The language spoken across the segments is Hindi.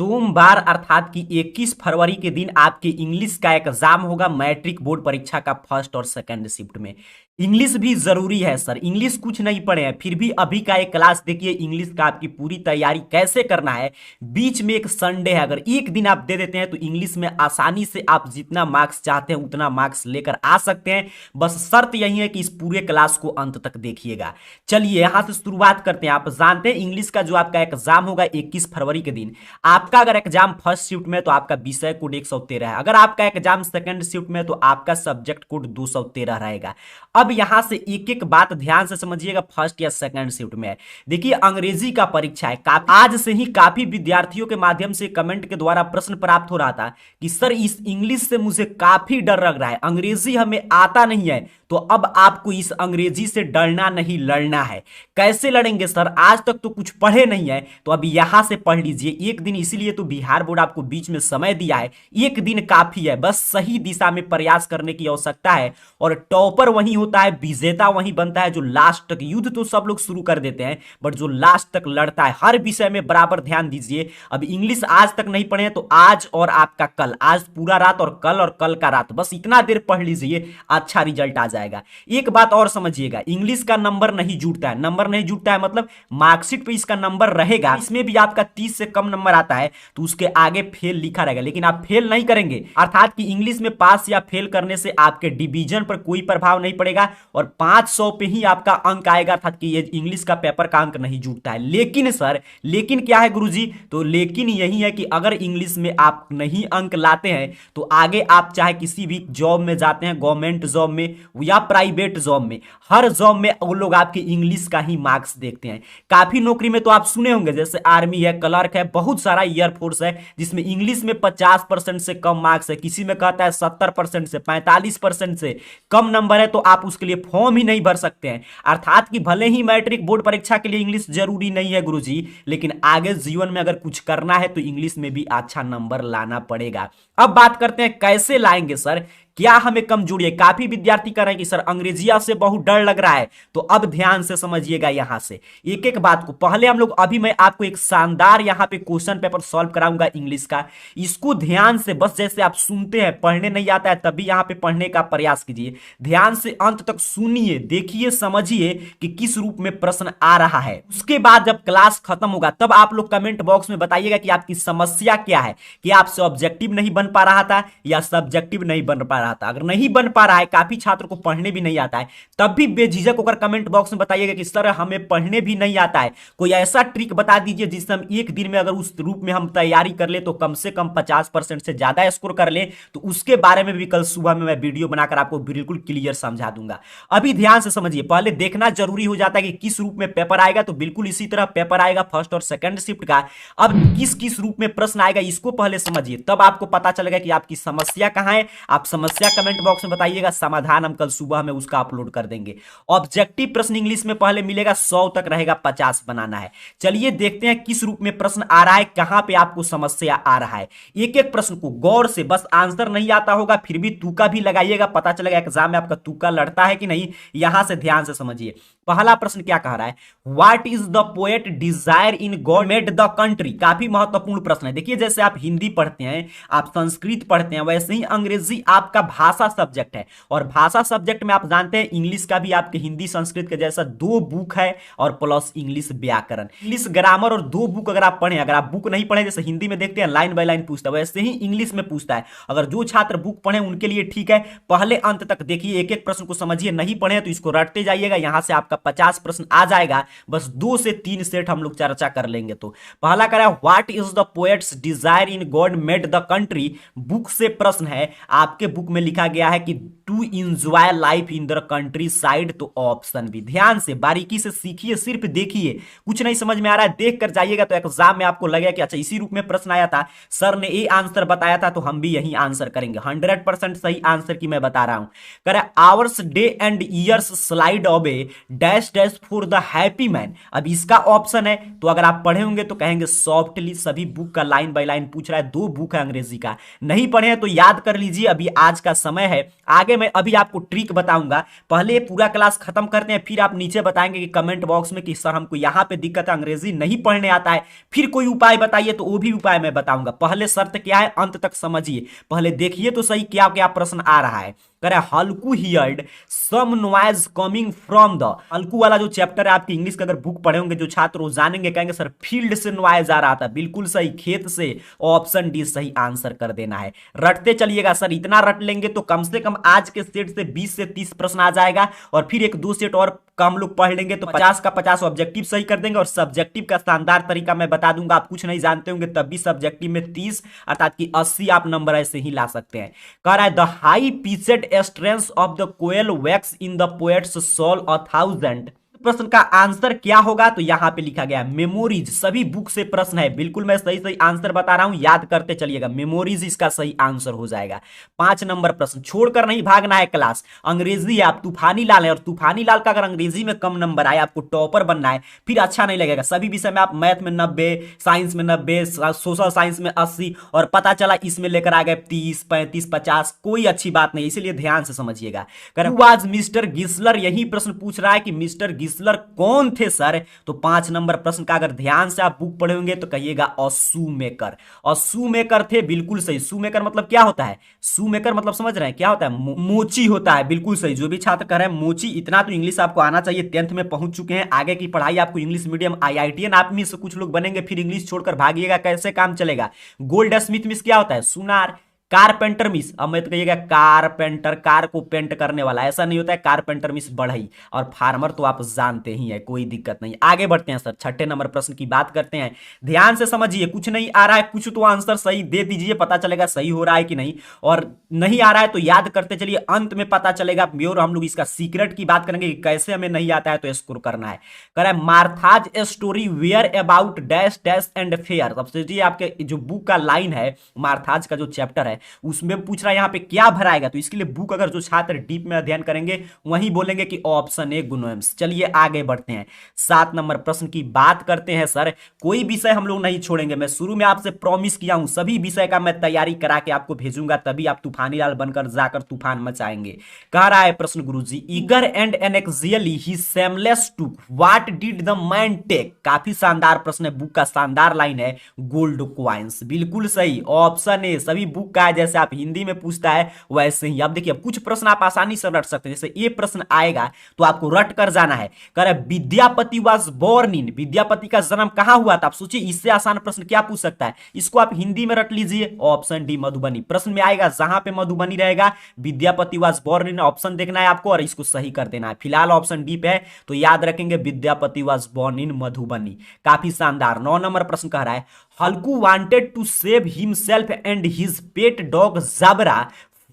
सोमवार अर्थात कि 21 फरवरी के दिन आपके इंग्लिश का एग्जाम होगा मैट्रिक बोर्ड परीक्षा का फर्स्ट और सेकंड शिफ्ट में। इंग्लिश भी जरूरी है सर, इंग्लिश कुछ नहीं पढ़े हैं फिर भी अभी का एक क्लास देखिए इंग्लिश का आपकी पूरी तैयारी कैसे करना है। बीच में एक संडे है, अगर एक दिन आप दे देते हैं तो इंग्लिश में आसानी से आप जितना मार्क्स चाहते हैं उतना मार्क्स लेकर आ सकते हैं। बस शर्त यही है कि इस पूरे क्लास को अंत तक देखिएगा। चलिए यहां से शुरुआत करते हैं। आप जानते हैं इंग्लिश का जो आपका एग्जाम होगा 21 फरवरी के दिन, आपका अगर एग्जाम फर्स्ट शिफ्ट में तो आपका विषय कोड 113 है, अगर आपका एग्जाम सेकंड शिफ्ट में तो आपका सब्जेक्ट कोड 213 रहेगा। अब यहां से एक एक बात ध्यान से समझिएगा, फर्स्ट या सेकंड शिफ्ट में है। देखिए अंग्रेजी का परीक्षा है, आज से ही काफी विद्यार्थियों के माध्यम से कमेंट के द्वारा प्रश्न प्राप्त हो रहा था कि सर इस इंग्लिश से मुझे काफी डर लग रहा है, अंग्रेजी हमें आता नहीं है। तो अब आपको इस अंग्रेजी से डरना नहीं लड़ना है। कैसे लड़ेंगे सर, आज तक तो कुछ पढ़े नहीं है, तो अभी यहां से पढ़ लीजिए एक दिन, इसीलिए तो बिहार बोर्ड आपको बीच में समय दिया है, एक दिन काफी है, बस सही दिशा में प्रयास करने की आवश्यकता है। और टॉपर वही होता है, विजेता वही बनता है जो लास्ट तक, युद्ध तो सब लोग शुरू कर देते हैं बट जो लास्ट तक लड़ता है। हर विषय में बराबर ध्यान दीजिए। अब इंग्लिश आज तक नहीं पढ़े तो आज और आपका कल, आज पूरा रात और कल का रात, बस इतना देर पढ़ लीजिए, अच्छा रिजल्ट आ जाएगा। एक बात और समझिएगा, इंग्लिश का नंबर नहीं जुड़ता है, नंबर नहीं जुड़ता है मतलब मार्कशीट पे इसका नंबर रहेगा, इसमें भी आपका 30 से कम नंबर आता है तो उसके आगे फेल लिखा रहेगा, लेकिन आप फेल नहीं करेंगे। अर्थात कि इंग्लिश में पास या फेल करने से आपके डिवीजन पर कोई प्रभाव नहीं पड़ेगा और 500 पे ही आपका अंक आएगा, अर्थात कि ये इंग्लिश का पेपर का अंक नहीं जुड़ता है। लेकिन सर, लेकिन क्या है गुरुजी, तो लेकिन यही है कि अगर इंग्लिश में आप नहीं अंक लाते हैं तो आगे आप चाहे किसी भी जॉब में जाते हैं, गवर्नमेंट जॉब में या प्राइवेट जॉब में, हर जॉब में वो लोग आपके इंग्लिश का ही मार्क्स देखते हैं। काफी नौकरी में तो आप सुने होंगे, जैसे आर्मी है, क्लर्क है, बहुत सारा एयरफोर्स है जिसमें इंग्लिश में 50% से कम मार्क्स है, किसी में कहता है 70% से 45% से कम नंबर है, तो आप उसके लिए फॉर्म ही नहीं भर सकते हैं। अर्थात कि भले ही मैट्रिक बोर्ड परीक्षा के लिए इंग्लिश जरूरी नहीं है गुरुजी, लेकिन आगे जीवन में अगर कुछ करना है तो इंग्लिश में भी अच्छा नंबर लाना पड़ेगा। अब बात करते हैं कैसे लाएंगे सर, क्या हमें कमजोरी है। काफी विद्यार्थी कह रहे हैं कि सर अंग्रेजिया से बहुत डर लग रहा है, तो अब ध्यान से समझिएगा यहां से एक एक बात को। पहले हम लोग, अभी मैं आपको एक शानदार यहां पे क्वेश्चन पेपर सॉल्व कराऊंगा इंग्लिश का, इसको ध्यान से, बस जैसे आप सुनते हैं, पढ़ने नहीं आता है तभी यहां पे पढ़ने का प्रयास कीजिए, ध्यान से अंत तक सुनिए, देखिए, समझिए कि किस रूप में प्रश्न आ रहा है। उसके बाद जब क्लास खत्म होगा तब आप लोग कमेंट बॉक्स में बताइएगा कि आपकी समस्या क्या है, कि आपसे ऑब्जेक्टिव नहीं बन पा रहा था या सब्जेक्टिव नहीं बन पा रहा था। अगर नहीं बन पा रहा है, काफी छात्र को पढ़ने भी नहीं आता है, तब भी बेझिझक होकर कमेंट बॉक्स में बताइएगा कि सर हमें पढ़ने भी नहीं आता है, कोई ऐसा ट्रिक बता दीजिए जिससे हम एक दिन में अगर उस रूप में हम तैयारी कर ले तो कम से कम 50% से ज्यादा स्कोर कर ले, तो उसके बारे में भी कल सुबह में मैं वीडियो बनाकर आपको बिल्कुल क्लियर समझा दूंगा। अभी ध्यान से समझिए, पहले देखना जरूरी हो जाता है कि किस रूप में पेपर आएगा, तो बिल्कुल इसी तरह पेपर आएगा फर्स्ट और सेकंड शिफ्ट का। अब किस किस रूप में प्रश्न आएगा इसको पहले समझिए, तब आपको पता चलेगा कि आपकी समस्या कहां है। आप समस्या कमेंट बॉक्स में बताइएगा, समाधान हम कल सुबह में उसका अपलोड कर देंगे। ऑब्जेक्टिव प्रश्न इंग्लिश में पहले मिलेगा 100 तक रहेगा, 50 बनाना है। चलिए देखते हैं किस रूप में प्रश्न आ रहा है, कहां पे आपको समस्या आ रहा है। एक एक प्रश्न को गौर से, बस आंसर नहीं आता होगा फिर भी तुक्का भी लगाइएगा, पता चलेगा एग्जाम में आपका तुक्का लड़ता है कि नहीं। यहां से ध्यान से समझिए, पहला प्रश्न क्या कह रहा है, what is the poet desire in God made the country. काफी महत्वपूर्ण प्रश्न है। देखिए जैसे आप हिंदी पढ़ते हैं, आप संस्कृत पढ़ते हैं, वैसे ही अंग्रेजी आपका भाषा सब्जेक्ट है, और भाषा सब्जेक्ट में आप जानते हैं इंग्लिश का भी आपके हिंदी संस्कृत के जैसा 2 बुक है और प्लस इंग्लिश व्याकरण, इंग्लिश ग्रामर, और 2 बुक अगर आप पढ़े, अगर आप बुक नहीं पढ़े, जैसे हिंदी में देखते हैं लाइन बाय लाइन पूछता है, वैसे ही इंग्लिश में पूछता है। अगर जो छात्र बुक पढ़े उनके लिए ठीक है, पहले अंत तक देखिए, एक एक प्रश्न को समझिए, नहीं पढ़े तो इसको रटते जाइएगा, यहां से आपका 50 प्रश्न आ जाएगा। बस 2 से 3 सेट हम लोग चर्चा कर लेंगे। तो पहला कह रहा है what is the poet's desire in God made the country. Book से प्रश्न है, आपके बुक में लिखा गया है कि to enjoy life in the countryside, तो ऑप्शन भी ध्यान से बारीकी से सीखिए, सिर्फ देखिए, कुछ नहीं समझ में आ रहा है देख कर जाइएगा तो एग्जाम में आपको लगेगा कि अच्छा इसी रूप में प्रश्न आया था, सर ने ये आंसर बताया था तो हम भी यही आंसर करेंगे। 100% सही आंसर की मैं बता रहा हूं। कह रहा है hours day and years slide away dash dash for the happy man. अब इसका ऑप्शन है, तो अगर आप पढ़े होंगे तो कहेंगे सॉफ्टली। सभी बुक का लाइन बाय लाइन पूछ रहा है, 2 बुक है अंग्रेजी का, नहीं पढ़े हैं तो याद कर लीजिए, अभी आज का समय है। आगे मैं अभी आपको ट्रिक बताऊंगा, पहले पूरा क्लास खत्म करते हैं, फिर आप नीचे बताएंगे कि कमेंट बॉक्स में कि सर हमको यहां पे दिक्कत है, अंग्रेजी नहीं पढ़ने आता है, फिर कोई उपाय बताइए, तो वो भी उपाय मैं बताऊंगा। पहले शर्त क्या है अंत तक समझिए, पहले देखिए तो सही क्या क्या प्रश्न आ रहा है। करे Halku heard some noise coming from the, Halku वाला जो चैप्टर है आपकी इंग्लिश का, अगर बुक पढ़े होंगे जो छात्र वो जानेंगे, कहेंगे सर फील्ड से नॉइज आ रहा था, बिल्कुल सही, खेत से। ऑप्शन डी सही आंसर कर देना है। रटते चलिएगा सर, इतना रट लेंगे तो कम से कम आज के सेट से 20 से 30 प्रश्न आ जाएगा, और फिर एक दो सेट और कम लोग पढ़ लेंगे तो 50 का 50 ऑब्जेक्टिव सही कर देंगे। और सब्जेक्टिव का शानदार तरीका मैं बता दूंगा, आप कुछ नहीं जानते होंगे तब भी सब्जेक्टिव में 30 अर्थात कि 80 आप नंबर ऐसे ही ला सकते हैं। कह रहा है the high pitched strength of the koel wakes in the poet's soul 1000। प्रश्न का आंसर क्या होगा, तो यहां पे लिखा गया मेमोरीज। सभी बुक से प्रश्न है, बिल्कुल मैं सही सही आंसर बता रहा हूं, याद करते चलिएगा, मेमोरीज इसका सही आंसर हो जाएगा। 5 नंबर प्रश्न, छोड़कर नहीं भागना है क्लास, अंग्रेजी है, आप तूफानी लाल है, और तूफानी लाल का अगर अंग्रेजी में कम नंबर आए, आपको टॉपर बनना है, फिर अच्छा नहीं लगेगा। सभी विषय में आप मैथ में 90, साइंस में 90, सोशल साइंस में 80, और पता चला इसमें लेकर आ गए 30, 35, 50, कोई अच्छी बात नहीं, इसलिए ध्यान से समझिएगा। वाज मिस्टर गिस्लर, यही प्रश्न पूछ रहा है कि मिस्टर गिस्लर कौन थे सर, तो 5 नंबर प्रश्न का अगर ध्यान से आप बुक पढ़े होंगे तो कहिएगा शू मेकर, और शू मेकर थे, बिल्कुल सही। शू मेकर मतलब क्या होता है, शू मेकर मतलब समझ रहे हैं क्या होता है, मोची होता है, बिल्कुल सही। जो भी छात्र कह रहे हैं मोची, इतना तो इंग्लिश आपको आना चाहिए, 10th में पहुंच चुके हैं, आगे की पढ़ाई आपको इंग्लिश मीडियम IITN आप में से कुछ लोग बनेंगे, फिर इंग्लिश छोड़कर भागिएगा, कैसे काम चलेगा। गोल्ड स्मिथ मिस क्या होता है, सुनार। कारपेंटर मिस, अब मैं तो कहिएगा कारपेंटर, कार को पेंट करने वाला, ऐसा नहीं होता है। कारपेंटर मिस बढ़ई, और फार्मर तो आप जानते ही है, कोई दिक्कत नहीं। आगे बढ़ते हैं सर, 6ठे नंबर प्रश्न की बात करते हैं, ध्यान से समझिए, कुछ नहीं आ रहा है कुछ तो आंसर सही दे दीजिए, पता चलेगा सही हो रहा है कि नहीं, और नहीं आ रहा है तो याद करते चलिए, अंत में पता चलेगा। और हम लोग इसका सीक्रेट की बात करेंगे कि कैसे हमें नहीं आता है तो स्कोर करना है। कह रहा है Martha's story were about dash dash and fair. सबसे जी आपके जो बुक का लाइन है, मार्थाज का जो चैप्टर है उसमें पूछ रहा है यहां पे क्या भराएगा, तो इसके लिए बुक अगर जो छात्र डीप में अध्ययन करेंगे वहीं बोलेंगे कि ऑप्शन ए गुणोम्स। चलिए आगे बढ़ते हैं, 7 नंबर प्रश्न की बात करते हैं सर। कोई विषय हम लोग नहीं छोड़ेंगे, मैं शुरू में आपसे प्रॉमिस किया हूं सभी विषय का मैं तैयारी करा के आपको भेजूंगा, तभी आप तूफानी लाल बनकर जाकर तूफान मचाएंगे। कह रहा है प्रश्न गुरुजी, eager and anxiously he seamless to what did the man take. काफी शानदार प्रश्न है, बुक का शानदार लाइन है, गोल्ड क्वाइंस, बिल्कुल सही, ऑप्शन ए। सभी बुक का है, जैसे आप हिंदी में पूछता है वैसे ही। अब देखिए कुछ प्रश्न आप आसानी से रट सकते हैं, जैसे ये प्रश्न आएगा तो आपको रट कर जाना है। कह रहे Vidyapati was born in, Vidyapati का जन्म कहां हुआ था। आप सोचिए इससे आसान प्रश्न क्या पूछ सकता है, इसको आप हिंदी में रट लीजिए, ऑप्शन डी मधुबनी। प्रश्न में आएगा जहां पे मधुबनी रहेगा, Vidyapati was born in, option देखना है आपको और इसको सही कर देना है। फिलहाल ऑप्शन डी पे है तो याद रखेंगे Vidyapati was born in Madhubani. काफी शानदार। 9 नंबर प्रश्न कह रहा है Halku wanted to save himself and his pet dog Jabra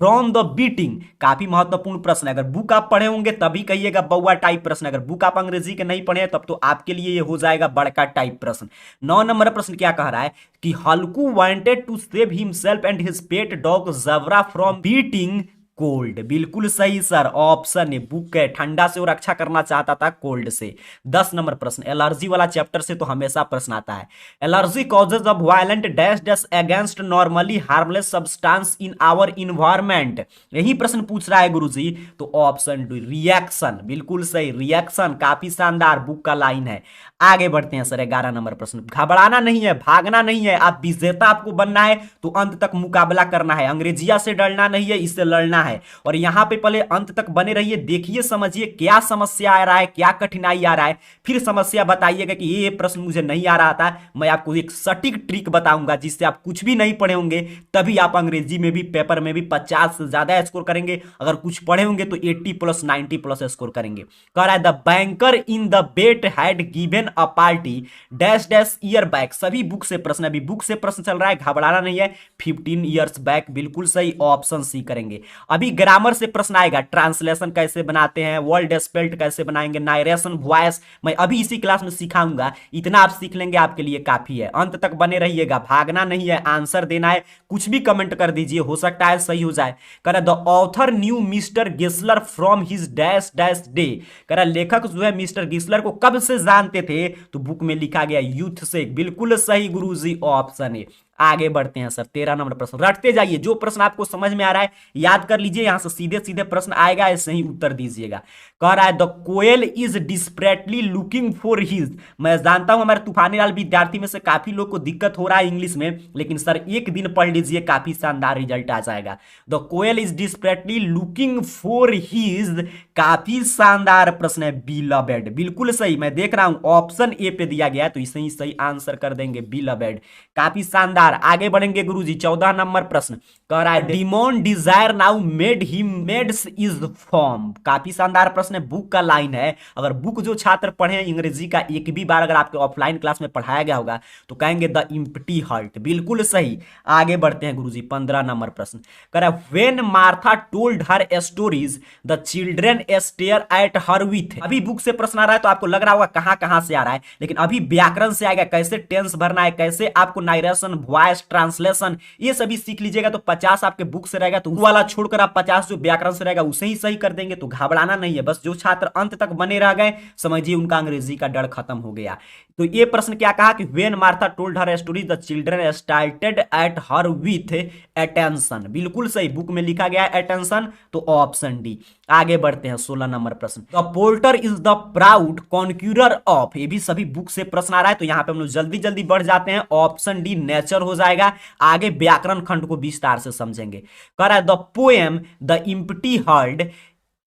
from the beating. काफी महत्वपूर्ण प्रश्न है, अगर बुक आप पढ़े होंगे तभी कहिएगा बउआ टाइप प्रश्न, अगर बुक आप अंग्रेजी के नहीं पढ़े तब तो आपके लिए ये हो जाएगा बड़का टाइप प्रश्न। 9 नंबर प्रश्न क्या कह रहा है कि Halku wanted to save himself and his pet dog Jabra from beating cold, बिल्कुल सही सर, ऑप्शन ए बुक है, ठंडा से वो रक्षा करना चाहता था कोल्ड से। 10 नंबर प्रश्न, एलर्जी वाला चैप्टर से तो हमेशा प्रश्न आता है, allergy causes of violent dash dash against normally harmless substance in our environment. यही प्रश्न पूछ रहा है गुरुजी, तो ऑप्शन डी रिएक्शन, बिल्कुल सही, रिएक्शन। काफी शानदार बुक का लाइन है। आगे बढ़ते हैं सर, 11 नंबर प्रश्न, घबराना नहीं है, भागना नहीं है, आप विजेता आपको बनना है तो अंत तक मुकाबला करना है, अंग्रेजिया से डरना नहीं है, इससे लड़ना है। और यहां पे पहले अंत तक बने रहिए, देखिए समझिए क्या समस्या आ रहा है, क्या कठिनाई आ रहा है, फिर समस्या बताइएगा कि ये प्रश्न मुझे नहीं आ रहा था। मैं आपको एक सटीक ट्रिक बताऊंगा जिससे आप कुछ भी नहीं पढ़े होंगे तभी आप अंग्रेजी में भी पेपर में भी 50 से ज्यादा स्कोर करेंगे, अगर कुछ पढ़े होंगे तो 80 प्लस 90 प्लस स्कोर करेंगे। कह रहा है the banker in the bet had given a party dash dash year back. सभी बुक से प्रश्न, अभी बुक से प्रश्न चल रहा है, घबराना नहीं है, 15 ईयर्स बैक, बिल्कुल सही, ऑप्शन सी करेंगे। अभी ग्रामर से प्रश्न आएगा, ट्रांसलेशन कैसे बनाते हैं, वर्ड स्पेल्ट कैसे बनाएंगे, नारेशन वॉइस मैं अभी इसी क्लास में सिखाऊंगा। इतना आप सीख लेंगे आपके लिए काफी है। अंत तक बने रहिएगा, भागना नहीं है, आंसर देना है। कुछ भी कमेंट कर दीजिए, हो सकता है सही हो जाए। कह रहा the author new mister Gessler from his dash dash day. कह रहा लेखक जो है मिस्टर गेस्लर को कब से जानते थे, तो बुक में लिखा गया यूथ से। बिल्कुल सही गुरुजी, ऑप्शन ए। आगे बढ़ते हैं सर, 13 नंबर प्रश्न, रटते जाइए, जो प्रश्न आपको समझ में आ रहा है याद कर लीजिए, यहां से सीधे सीधे प्रश्न आएगा, ऐसे ही उत्तर दीजिएगा। कह रहा है the koel is desperately looking for his. मैं जानता हूं हमारे तूफानी लाल विद्यार्थी में से काफी लोग को दिक्कत हो रहा है इंग्लिश में, लेकिन सर एक दिन पढ़ लीजिए, काफी शानदार रिजल्ट आ जाएगा। The koel is desperately looking for his, काफी शानदार प्रश्न है। बिलवेड, बिल्कुल सही, मैं देख रहा हूं ऑप्शन ए पे दिया गया है, तो इसे ही सही आंसर कर देंगे, बिलवेड। काफी शानदार। आगे बढ़ेंगे गुरुजी, 14 नंबर प्रश्न। कह रहा है demon desire now made him meds is form. काफी शानदार प्रश्न है, बुक का लाइन है। अगर बुक जो छात्र पढ़े अंग्रेजी का एक भी बार अगर आपके ऑफलाइन क्लास में पढ़ाया गया होगा तो कहेंगे द इम्प्टी हर्ट। बिल्कुल सही। आगे बढ़ते हैं गुरुजी, 15 नंबर प्रश्न। कह रहा है when Martha told her stories the children stare at her with. अभी बुक से प्रश्न आ रहा है तो आपको लग रहा होगा कहां कहां से आ रहा है, लेकिन अभी व्याकरण से आएगा, कैसे टेंस भरना है, कैसे आपको नाइरेशन वॉइस ट्रांसलेशन ये सभी सीख लीजिएगा। तो 50 आपके बुक से रहेगा, तो वो वाला छोड़कर आप 50 जो व्याकरण से रहेगा उसे ही सही कर देंगे, तो घबराना नहीं है। बस जो छात्र अंत तक बने रह गए समझिए उनका अंग्रेजी का डर खत्म हो गया। तो ये प्रश्न क्या कहा कि when Martha told her story the children started at her with attention. बिल्कुल सही, बुक में लिखा गया है अटेंशन, तो ऑप्शन डी। आगे बढ़ते हैं, 16 नंबर प्रश्न। The porter is the proud conqueror of. ये भी सभी बुक से प्रश्न आ रहा है, तो यहां पे हम लोग जल्दी जल्दी बढ़ जाते हैं, ऑप्शन डी नेचर हो जाएगा। आगे व्याकरण खंड को विस्तार से समझेंगे। कह रहा है the poem the empty heard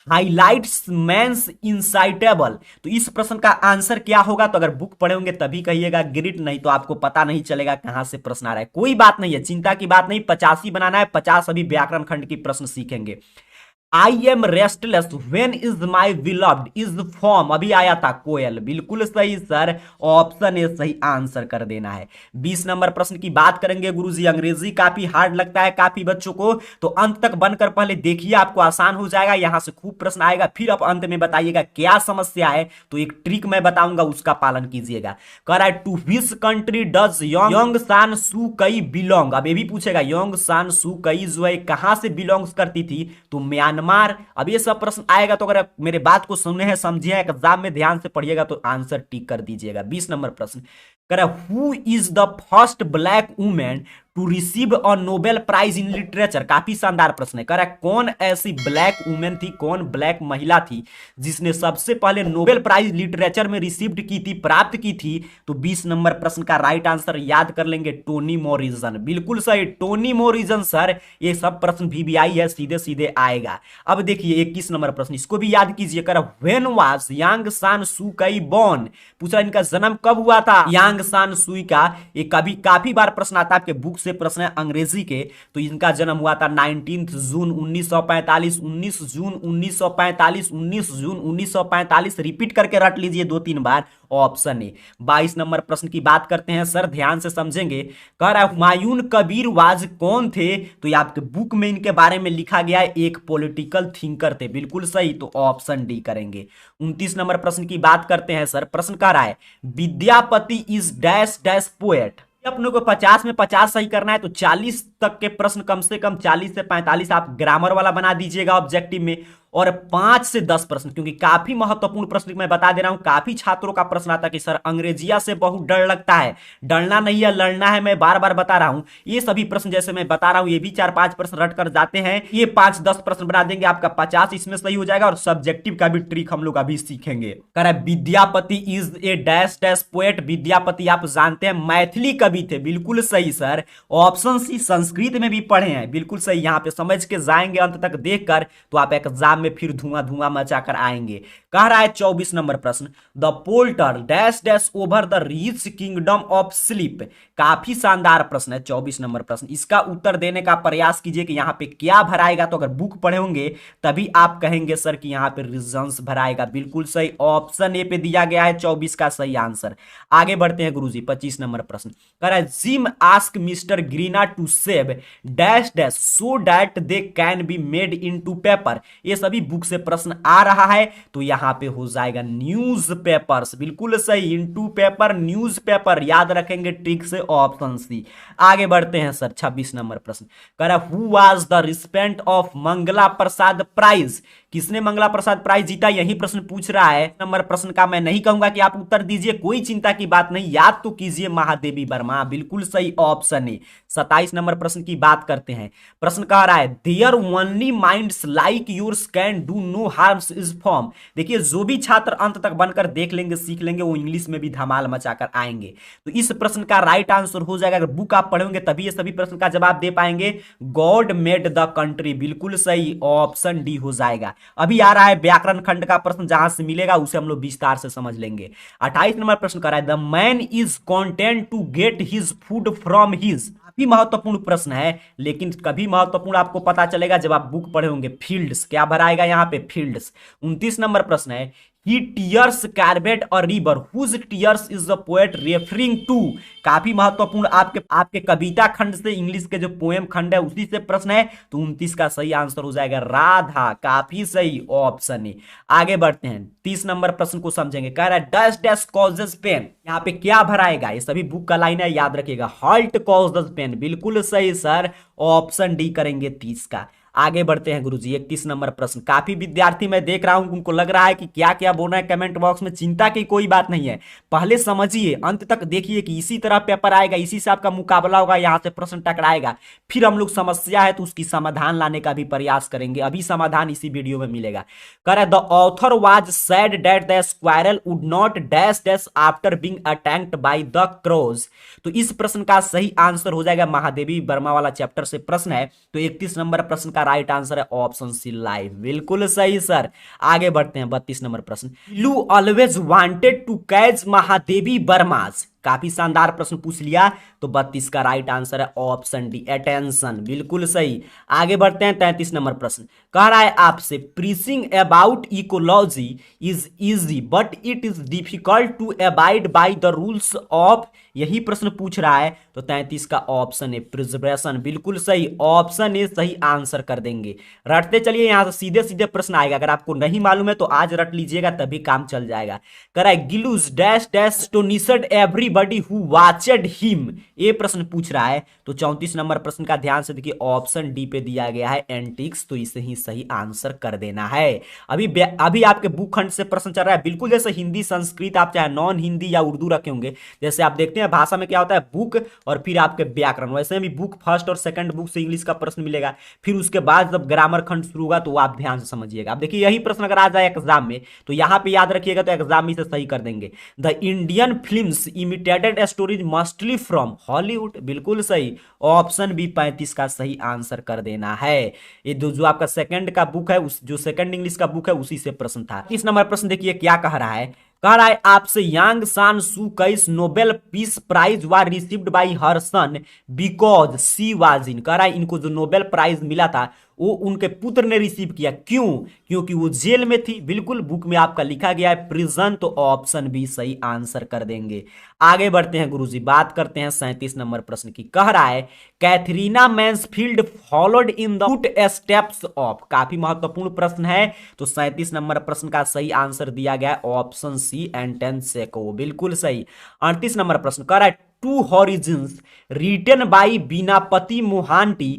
highlights man's insatiable. तो इस प्रश्न का आंसर क्या होगा, तो अगर बुक पढ़े होंगे तभी कहिएगा ग्रिट, नहीं तो आपको पता नहीं चलेगा कहां से प्रश्न आ रहा है। कोई बात नहीं है, चिंता की बात नहीं, 50 ही बनाना है, 50 अभी व्याकरण खंड की प्रश्न सीखेंगे। I am restless when is my beloved is form, अभी आया था कोयल। बिल्कुल सही सर, ऑप्शन ए सही आंसर कर देना है। 20 नंबर प्रश्न की बात करेंगे गुरुजी। अंग्रेजी काफी हार्ड लगता है काफी बच्चों को, तो अंत तक बनकर पहले देखिए, आपको आसान हो जाएगा। यहां से खूब प्रश्न आएगा, फिर आप अंत में बताइएगा क्या समस्या है, तो एक ट्रिक मैं बताऊंगा, उसका पालन कीजिएगा। कह रहा है to which country does Aung San Suu कई बिलोंग। अब ये भी पूछेगा योंग सान सू कई जो है कहां से बिलोंग्स करती थी, तो म्यांमार। अब ये सब प्रश्न आएगा, तो अगर मेरे बात को सुने हैं समझे हैं, एग्जाम में ध्यान से पढ़िएगा तो आंसर टिक कर दीजिएगा। 20 नंबर प्रश्न। कह रहा है who is the first black women to receive a Nobel prize in literature. काफी शानदार प्रश्न है। कह रहा है कौन ऐसी ब्लैक वुमेन थी, कौन ब्लैक महिला थी जिसने सबसे पहले नोबेल प्राइज लिटरेचर में रिसीव्ड की थी, प्राप्त की थी, तो 20 नंबर प्रश्न का राइट आंसर याद कर लेंगे, टोनी मोरिजन। बिल्कुल सही, टोनी मोरिजन सर। ये सब प्रश्न VBI है, सीधे सीधे आएगा। अब देखिए 21 नंबर प्रश्न, इसको भी याद कीजिए। कर when was Yang San Suu कई बॉर्न। पूछा इनका जन्म कब हुआ था, यांग सान सुई का। ये कभी काफी बार प्रश्न आता है आपके बुक से प्रश्न है अंग्रेजी के, तो इनका जन्म हुआ था 19 जून 1945, 19 जून 1945, 19 जून 1945। रिपीट करके रट लीजिए 2-3 बार, ऑप्शन ए। 22 नंबर प्रश्न की बात करते हैं सर, ध्यान से समझेंगे। कह रहा है हुमायूं कबीर वाज कौन थे, तो ये आपके बुक में इनके बारे में लिखा गया है, एक पॉलिटिकल थिंकर थे। बिल्कुल सही, तो ऑप्शन डी करेंगे। 29 नंबर प्रश्न की बात करते हैं सर, प्रश्न कह रहा है Vidyapati is dash dash poet. अपने को 50 में 50 सही करना है, तो 40 तक के प्रश्न कम से कम 40 से 45 आप ग्रामर वाला बना दीजिएगा ऑब्जेक्टिव में, और 5 से 10 प्रश्न, क्योंकि काफी महत्वपूर्ण प्रश्न मैं बता दे रहा हूं। काफी छात्रों का प्रश्न आता है कि सर अंग्रेजिया से बहुत डर लगता है। डरना नहीं है, लड़ना है, मैं बार बार बता रहा हूं। ये सभी प्रश्न जैसे मैं बता रहा हूं, ये भी 4-5 प्रश्न रट कर जाते हैं, ये 5-10 प्रश्न बना देंगे, आपका 50 इसमें सही हो जाएगा। और सब्जेक्टिव का भी ट्रिक हम लोग अभी सीखेंगे। कह रहा है Vidyapati is a dash dash poet. Vidyapati आप जानते हैं मैथिली कवि थे। बिल्कुल सही सर, ऑप्शन सी संस्कृत में भी पढ़े हैं। बिल्कुल सही, यहां पे समझ के जाएंगे अंत तक देखकर, तो आप एग्जाम में फिर धुआं धुआं मचाकर आएंगे। कह रहा है 24 नंबर प्रश्न, the porter dash dash over the rich kingdom of sleep. काफी शानदार प्रश्न है 24 नंबर प्रश्न। इसका उत्तर देने का प्रयास कीजिए कि यहां पे क्या भराएगा, तो अगर बुक पढ़े होंगे तभी आप कहेंगे सर कि यहां पे रीजंस भराएगा। बिल्कुल सही, ऑप्शन ए पे दिया गया है 24 का सही आंसर। आगे बढ़ते हैं गुरुजी, 25 नंबर प्रश्न। कह रहा है Jim ask mister Greena to sell save dash dash so that they can be made into paper. ये सभी बुक से प्रश्न आ रहा है, तो यहां पे हो जाएगा न्यूज पेपर्स, बिल्कुल सही, इनटू पेपर न्यूज पेपर, याद रखेंगे ट्रिक से ऑप्शन सी। आगे बढ़ते हैं सर 26 नंबर प्रश्न, कह रहा who was the recipient of Mangla Prasad prize, किसने मंगला प्रसाद प्राइज जीता, यही प्रश्न पूछ रहा है। नंबर प्रश्न का मैं नहीं कहूंगा कि आप उत्तर दीजिए, कोई चिंता की बात नहीं, याद तो कीजिए, महादेवी वर्मा, बिल्कुल सही ऑप्शन है। 27 नंबर प्रश्न की बात करते हैं, प्रश्न कह रहा है there only minds like yours can do no harms is form. देखिए जो भी छात्र अंत तक बनकर देख लेंगे, सीख लेंगे, वो इंग्लिश में भी धमाल मचाकर आएंगे। तो इस प्रश्न का राइट आंसर हो जाएगा, अगर बुक आप पढ़ेंगे तभी ये सभी प्रश्न का जवाब दे पाएंगे, गॉड मेड द कंट्री, बिल्कुल सही ऑप्शन डी हो जाएगा। अभी आ रहा है व्याकरण खंड का प्रश्न, जहां से मिलेगा उसे हम लोग विस्तार से समझ लेंगे। 28 नंबर प्रश्न कर रहा है the man is content to get his food from his, काफी महत्वपूर्ण प्रश्न है, लेकिन कभी महत्वपूर्ण आपको पता चलेगा जब आप बुक पढ़े होंगे। फील्ड्स, क्या भराएगा यहाँ पे, फील्ड्स। 29 नंबर प्रश्न है He tears carved a river whose tears is the poet referring to, काफी महत्वपूर्ण आपके कविता खंड से, इंग्लिश के जो पोएम खंड है उसी से प्रश्न है, तो 29 का सही आंसर हो जाएगा राधा, काफी सही ऑप्शन है। आगे बढ़ते हैं 30 नंबर प्रश्न को समझेंगे, कह रहा है डैश डैश कॉजेज पेन, यहाँ पे क्या भराएगा, ये सभी बुक का लाइन है, याद रखिएगा, हॉल्ट कॉजेज पेन, बिल्कुल सही सर, ऑप्शन डी करेंगे 30 का। आगे बढ़ते हैं गुरुजी 31 नंबर प्रश्न, काफी विद्यार्थी मैं देख रहा हूं उनको लग रहा है कि क्या क्या बोल रहे हैं कमेंट बॉक्स में, चिंता की कोई बात नहीं है, पहले समझिए, अंत तक देखिए कि इसी तरह पेपर आएगा, इसी से आपका मुकाबला होगा, यहां से प्रश्न टकराएगा, फिर हम लोग समस्या है तो उसकी समाधान लाने का भी प्रयास करेंगे, अभी समाधान इसी वीडियो में मिलेगा। कह the author was sad that the squirrel would not dash dash after being attacked by the crows, तो इस प्रश्न का सही आंसर हो जाएगा, महादेवी वर्मा वाला चैप्टर से प्रश्न है, तो 31 नंबर प्रश्न राइट आंसर है ऑप्शन सी लाइव, बिल्कुल सही सर। आगे बढ़ते हैं 32 नंबर प्रश्न, लू always wanted to catch Mahadevi Verma's, काफी शानदार प्रश्न पूछ लिया, तो 32 का राइट आंसर है ऑप्शन डी अटेंशन, बिल्कुल सही। आगे बढ़ते हैं 33 नंबर प्रश्न, कह रहा है आपसे preaching about ecology is easy but it is difficult to abide by the rules of, यही प्रश्न पूछ रहा है, तो 33 का ऑप्शन है प्रिजर्वेशन, बिल्कुल सही ऑप्शन ए सही आंसर कर देंगे। रटते चलिए, यहां से सीधे सीधे प्रश्न आएगा, अगर आपको नहीं मालूम है तो आज रट लीजिएगा तभी काम चल जाएगा। कह रहा है Gillu's dash dash astonished everybody who watched him, ये प्रश्न पूछ रहा है, तो 34 नंबर प्रश्न का ध्यान से देखिए, ऑप्शन डी पे दिया गया है एंटिक्स, तो इसे ही सही आंसर कर देना है। अभी आपके बुक खंड से प्रश्न चल रहा है, बिल्कुल जैसे हिंदी संस्कृत आप चाहे नॉन हिंदी या उर्दू रखे होंगे, जैसे आप देखते हैं भाषा में क्या होता है बुक और फिर आपके व्याकरण, वैसे भी बुक फर्स्ट और सेकंड बुक से इंग्लिश का प्रश्न मिलेगा, फिर उसके बाद जब ग्रामर खंड शुरू होगा तो आप ध्यान से समझिएगा। आप देखिए यही प्रश्न अगर आ जाए एग्जाम में तो यहां पे याद रखिएगा, तो एग्जाम में इसे सही कर देंगे। The Indian films imitated stories mostly from Hollywood, बिल्कुल सही ऑप्शन बी 35 का सही आंसर कर देना है। ये जो आपका सेकंड का बुक है, उस जो सेकंड इंग्लिश का बुक है उसी से प्रश्न था। इस नंबर प्रश्न देखिए क्या कह रहा है, कह रहा है आपसे Aung San Suu Kyi's Nobel Peace Prize was received by her son because she was in, कह रहा है इनको जो नोबेल प्राइज मिला था वो उनके पुत्र ने रिसीव किया, क्यों, क्योंकि वो जेल में थी, बिल्कुल बुक में आपका लिखा गया है प्रिजन, तो ऑप्शन बी सही आंसर कर देंगे। आगे बढ़ते हैं गुरुजी, बात करते हैं 37 नंबर प्रश्न की, कह रहा है Katherine Mansfield followed in the foot steps of, काफी महत्वपूर्ण प्रश्न है, तो 37 नंबर प्रश्न का सही आंसर दिया गया है ऑप्शन सी एंटन सेको, बिल्कुल सही। 38 नंबर प्रश्न कह रहा है two horizons written by Binapani Mohanty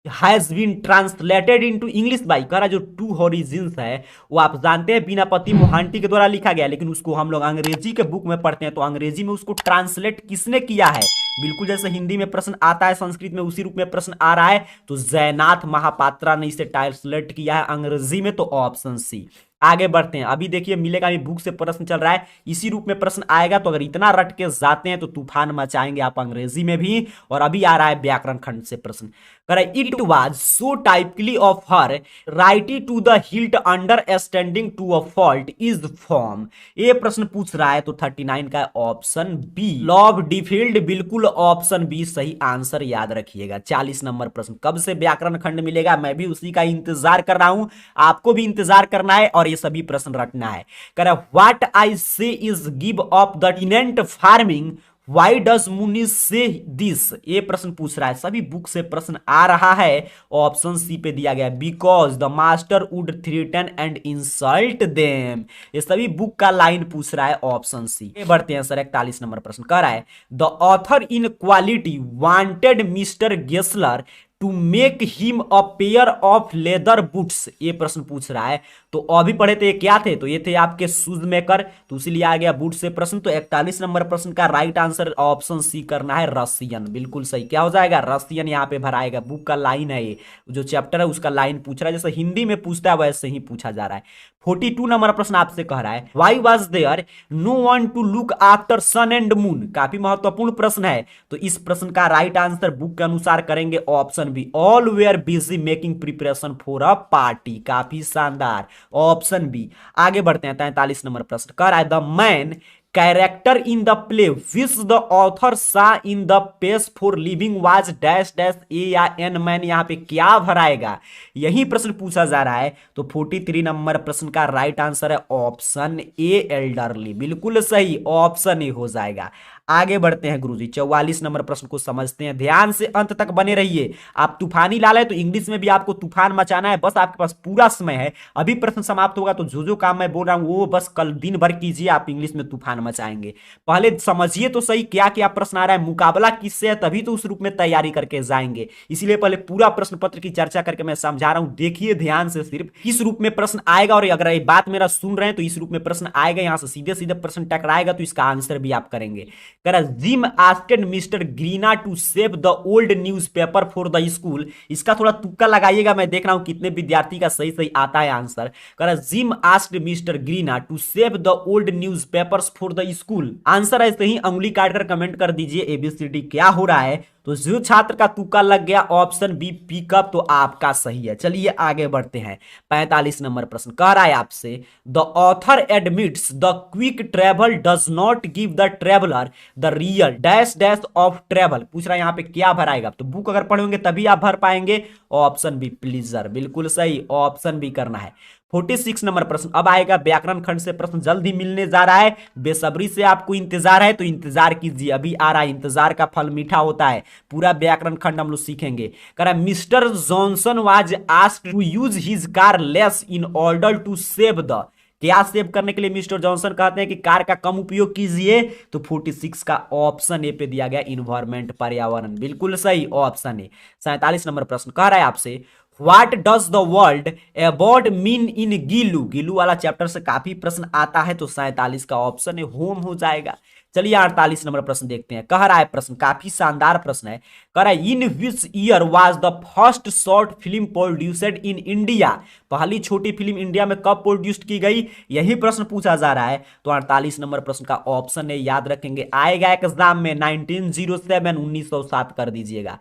has been translated into English by, कह रहा जो टू हॉरिजन्स है वो आप जानते हैं बीनापति मोहांटी के द्वारा लिखा गया, लेकिन उसको हम लोग अंग्रेजी के बुक में पढ़ते हैं, तो अंग्रेजी में उसको ट्रांसलेट किसने किया है, बिल्कुल जैसे हिंदी में प्रश्न आता है संस्कृत में उसी रूप में प्रश्न आ रहा है, तो जयनाथ महापात्रा ने इसे ट्रांसलेट किया है अंग्रेजी में, तो ऑप्शन सी। आगे बढ़ते हैं, अभी देखिए मिलेगा भी बुक से प्रश्न चल रहा है, इसी रूप में प्रश्न आएगा, तो अगर इतना रट के जाते हैं तो तूफान मचाएंगे आप अंग्रेजी में भी। और अभी आ रहा है व्याकरण खंड से प्रश्न, it was so typically of her right to the hilt understanding to a fault is form, ये प्रश्न पूछ रहा है, तो 39 का ऑप्शन बी लव डिफील्ड, बिल्कुल ऑप्शन बी सही आंसर याद रखिएगा। 40 नंबर प्रश्न, कब से व्याकरण खंड मिलेगा, मैं भी उसी का इंतजार कर रहा हूं, आपको भी इंतजार करना है और ये सभी प्रश्न रटना है। कह रहा what I say is give of the tenant farming why does Muni say this, ये प्रश्न पूछ रहा है, सभी बुक से प्रश्न आ रहा है। ऑप्शन सी पे दिया गया because the master would threaten and insult them, ये सभी बुक का लाइन पूछ रहा है ऑप्शन सी। बढ़ते हैं सर 41 नंबर प्रश्न कर रहा है the author in quality wanted mister Gessler to make him a pair of leather boots, ये प्रश्न पूछ रहा है। तो अभी पढ़े थे ये क्या थे, तो ये थे आपके शूज मेकर, तो इसीलिए आ गया बूट से प्रश्न। तो 41 नंबर प्रश्न का राइट आंसर ऑप्शन सी करना है, रसियन, बिल्कुल सही। क्या हो जाएगा, रसियन यहाँ पे भराएगा, बुक का लाइन है ये, जो चैप्टर है उसका लाइन पूछ रहा है, जैसे हिंदी में पूछता है वैसे ही पूछा जा रहा है। 42 नंबर प्रश्न आपसे कह रहा है why was there no one to look after sun and moon, काफी महत्वपूर्ण प्रश्न है। तो इस प्रश्न का राइट आंसर बुक के अनुसार करेंगे option B, all were busy making preparation for a party, काफी शानदार, ऑप्शन बी। आगे बढ़ते हैं 43 नंबर प्रश्न कर रहा है the main character in the play which the author saw in the pace for living was dash dash, a या एन, मैन यहाँ पे क्या भराएगा, यही प्रश्न पूछा जा रहा है। तो 43 नंबर प्रश्न का राइट आंसर है ऑप्शन ए, एल्डरली, बिल्कुल सही, ऑप्शन ए हो जाएगा। आगे बढ़ते हैं गुरुजी 44 नंबर प्रश्न को समझते हैं, ध्यान से अंत तक बने रहिए। आप तूफानी लाल है तो इंग्लिश में भी आपको तूफान मचाना है, बस आपके पास पूरा समय है। अभी प्रश्न समाप्त होगा तो जो जो काम मैं बोल रहा हूं वो बस कल दिन भर कीजिए, आप इंग्लिश में तूफान मचाएंगे। पहले समझिए तो सही क्या क्या प्रश्न आ रहा है, मुकाबला किससे है, तभी तो उस रूप में तैयारी करके जाएंगे। इसलिए पहले पूरा प्रश्न पत्र की चर्चा करके मैं समझा रहा हूं, देखिए ध्यान से सिर्फ किस रूप में प्रश्न आएगा। और अगर ये बात मेरा सुन रहे हैं तो इस रूप में प्रश्न आएगा, यहां से सीधे सीधे प्रश्न टकराएगा तो इसका आंसर भी आप करेंगे। Jim asked mister Greena to save the old newspaper for the school, इसका थोड़ा तुक्का लगाइएगा, मैं देख रहा हूं कितने विद्यार्थी का सही सही आता है answer. Jim asked mister Greena to save the old newspapers for the school, answer ऐसे ही अंगुली काटकर कमेंट कर दीजिए एबीसीडी क्या हो रहा है। तो जो छात्र का तुक्का लग गया ऑप्शन बी पिकअप, तो आपका सही है। चलिए आगे बढ़ते हैं 45 नंबर प्रश्न कह रहा है आपसे the author admits the quick travel does not give the traveller the real dash dash of travel, पूछ रहा है यहाँ पे क्या भराएगा, तो बुक अगर पढ़ोगे तभी आप भर पाएंगे, ऑप्शन बी प्लीजर, बिल्कुल सही, ऑप्शन बी करना है। 46 नंबर प्रश्न अब आएगा व्याकरण खंड से प्रश्न जल्द ही मिलने जा रहा है, बेसब्री से आपको इंतजार है तो इंतजार कीजिए, अभी आ रहा है, इंतजार का फल मीठा होता है। पूरा व्याकरण खंड हम लोग सीखेंगे। कह रहा है mister Johnson was asked to use his car less in order to save the, क्या सेव करने के लिए मिस्टर जॉनसन कहते हैं कि कार का कम उपयोग कीजिए, तो 46 का ऑप्शन ए पे दिया गया इन्वायरमेंट, पर्यावरण, बिल्कुल सही, ऑप्शन ए। 47 नंबर प्रश्न कह रहा है आपसे what does the word about mean in Gillu, Gillu वाला चैप्टर से काफी प्रश्न आता है, तो 47 का ऑप्शन है होम हो जाएगा। चलिए 48 नंबर प्रश्न देखते हैं, कह रहा है प्रश्न काफी शानदार प्रश्न है, कह रहा है in which year was the first short film produced in India, पहली छोटी फिल्म इंडिया में कब प्रोड्यूस्ड की गई, यही प्रश्न पूछा जा रहा है। तो 48 नंबर प्रश्न का ऑप्शन है, याद रखेंगे आएगा एग्जाम में 1907, 1907 कर दीजिएगा।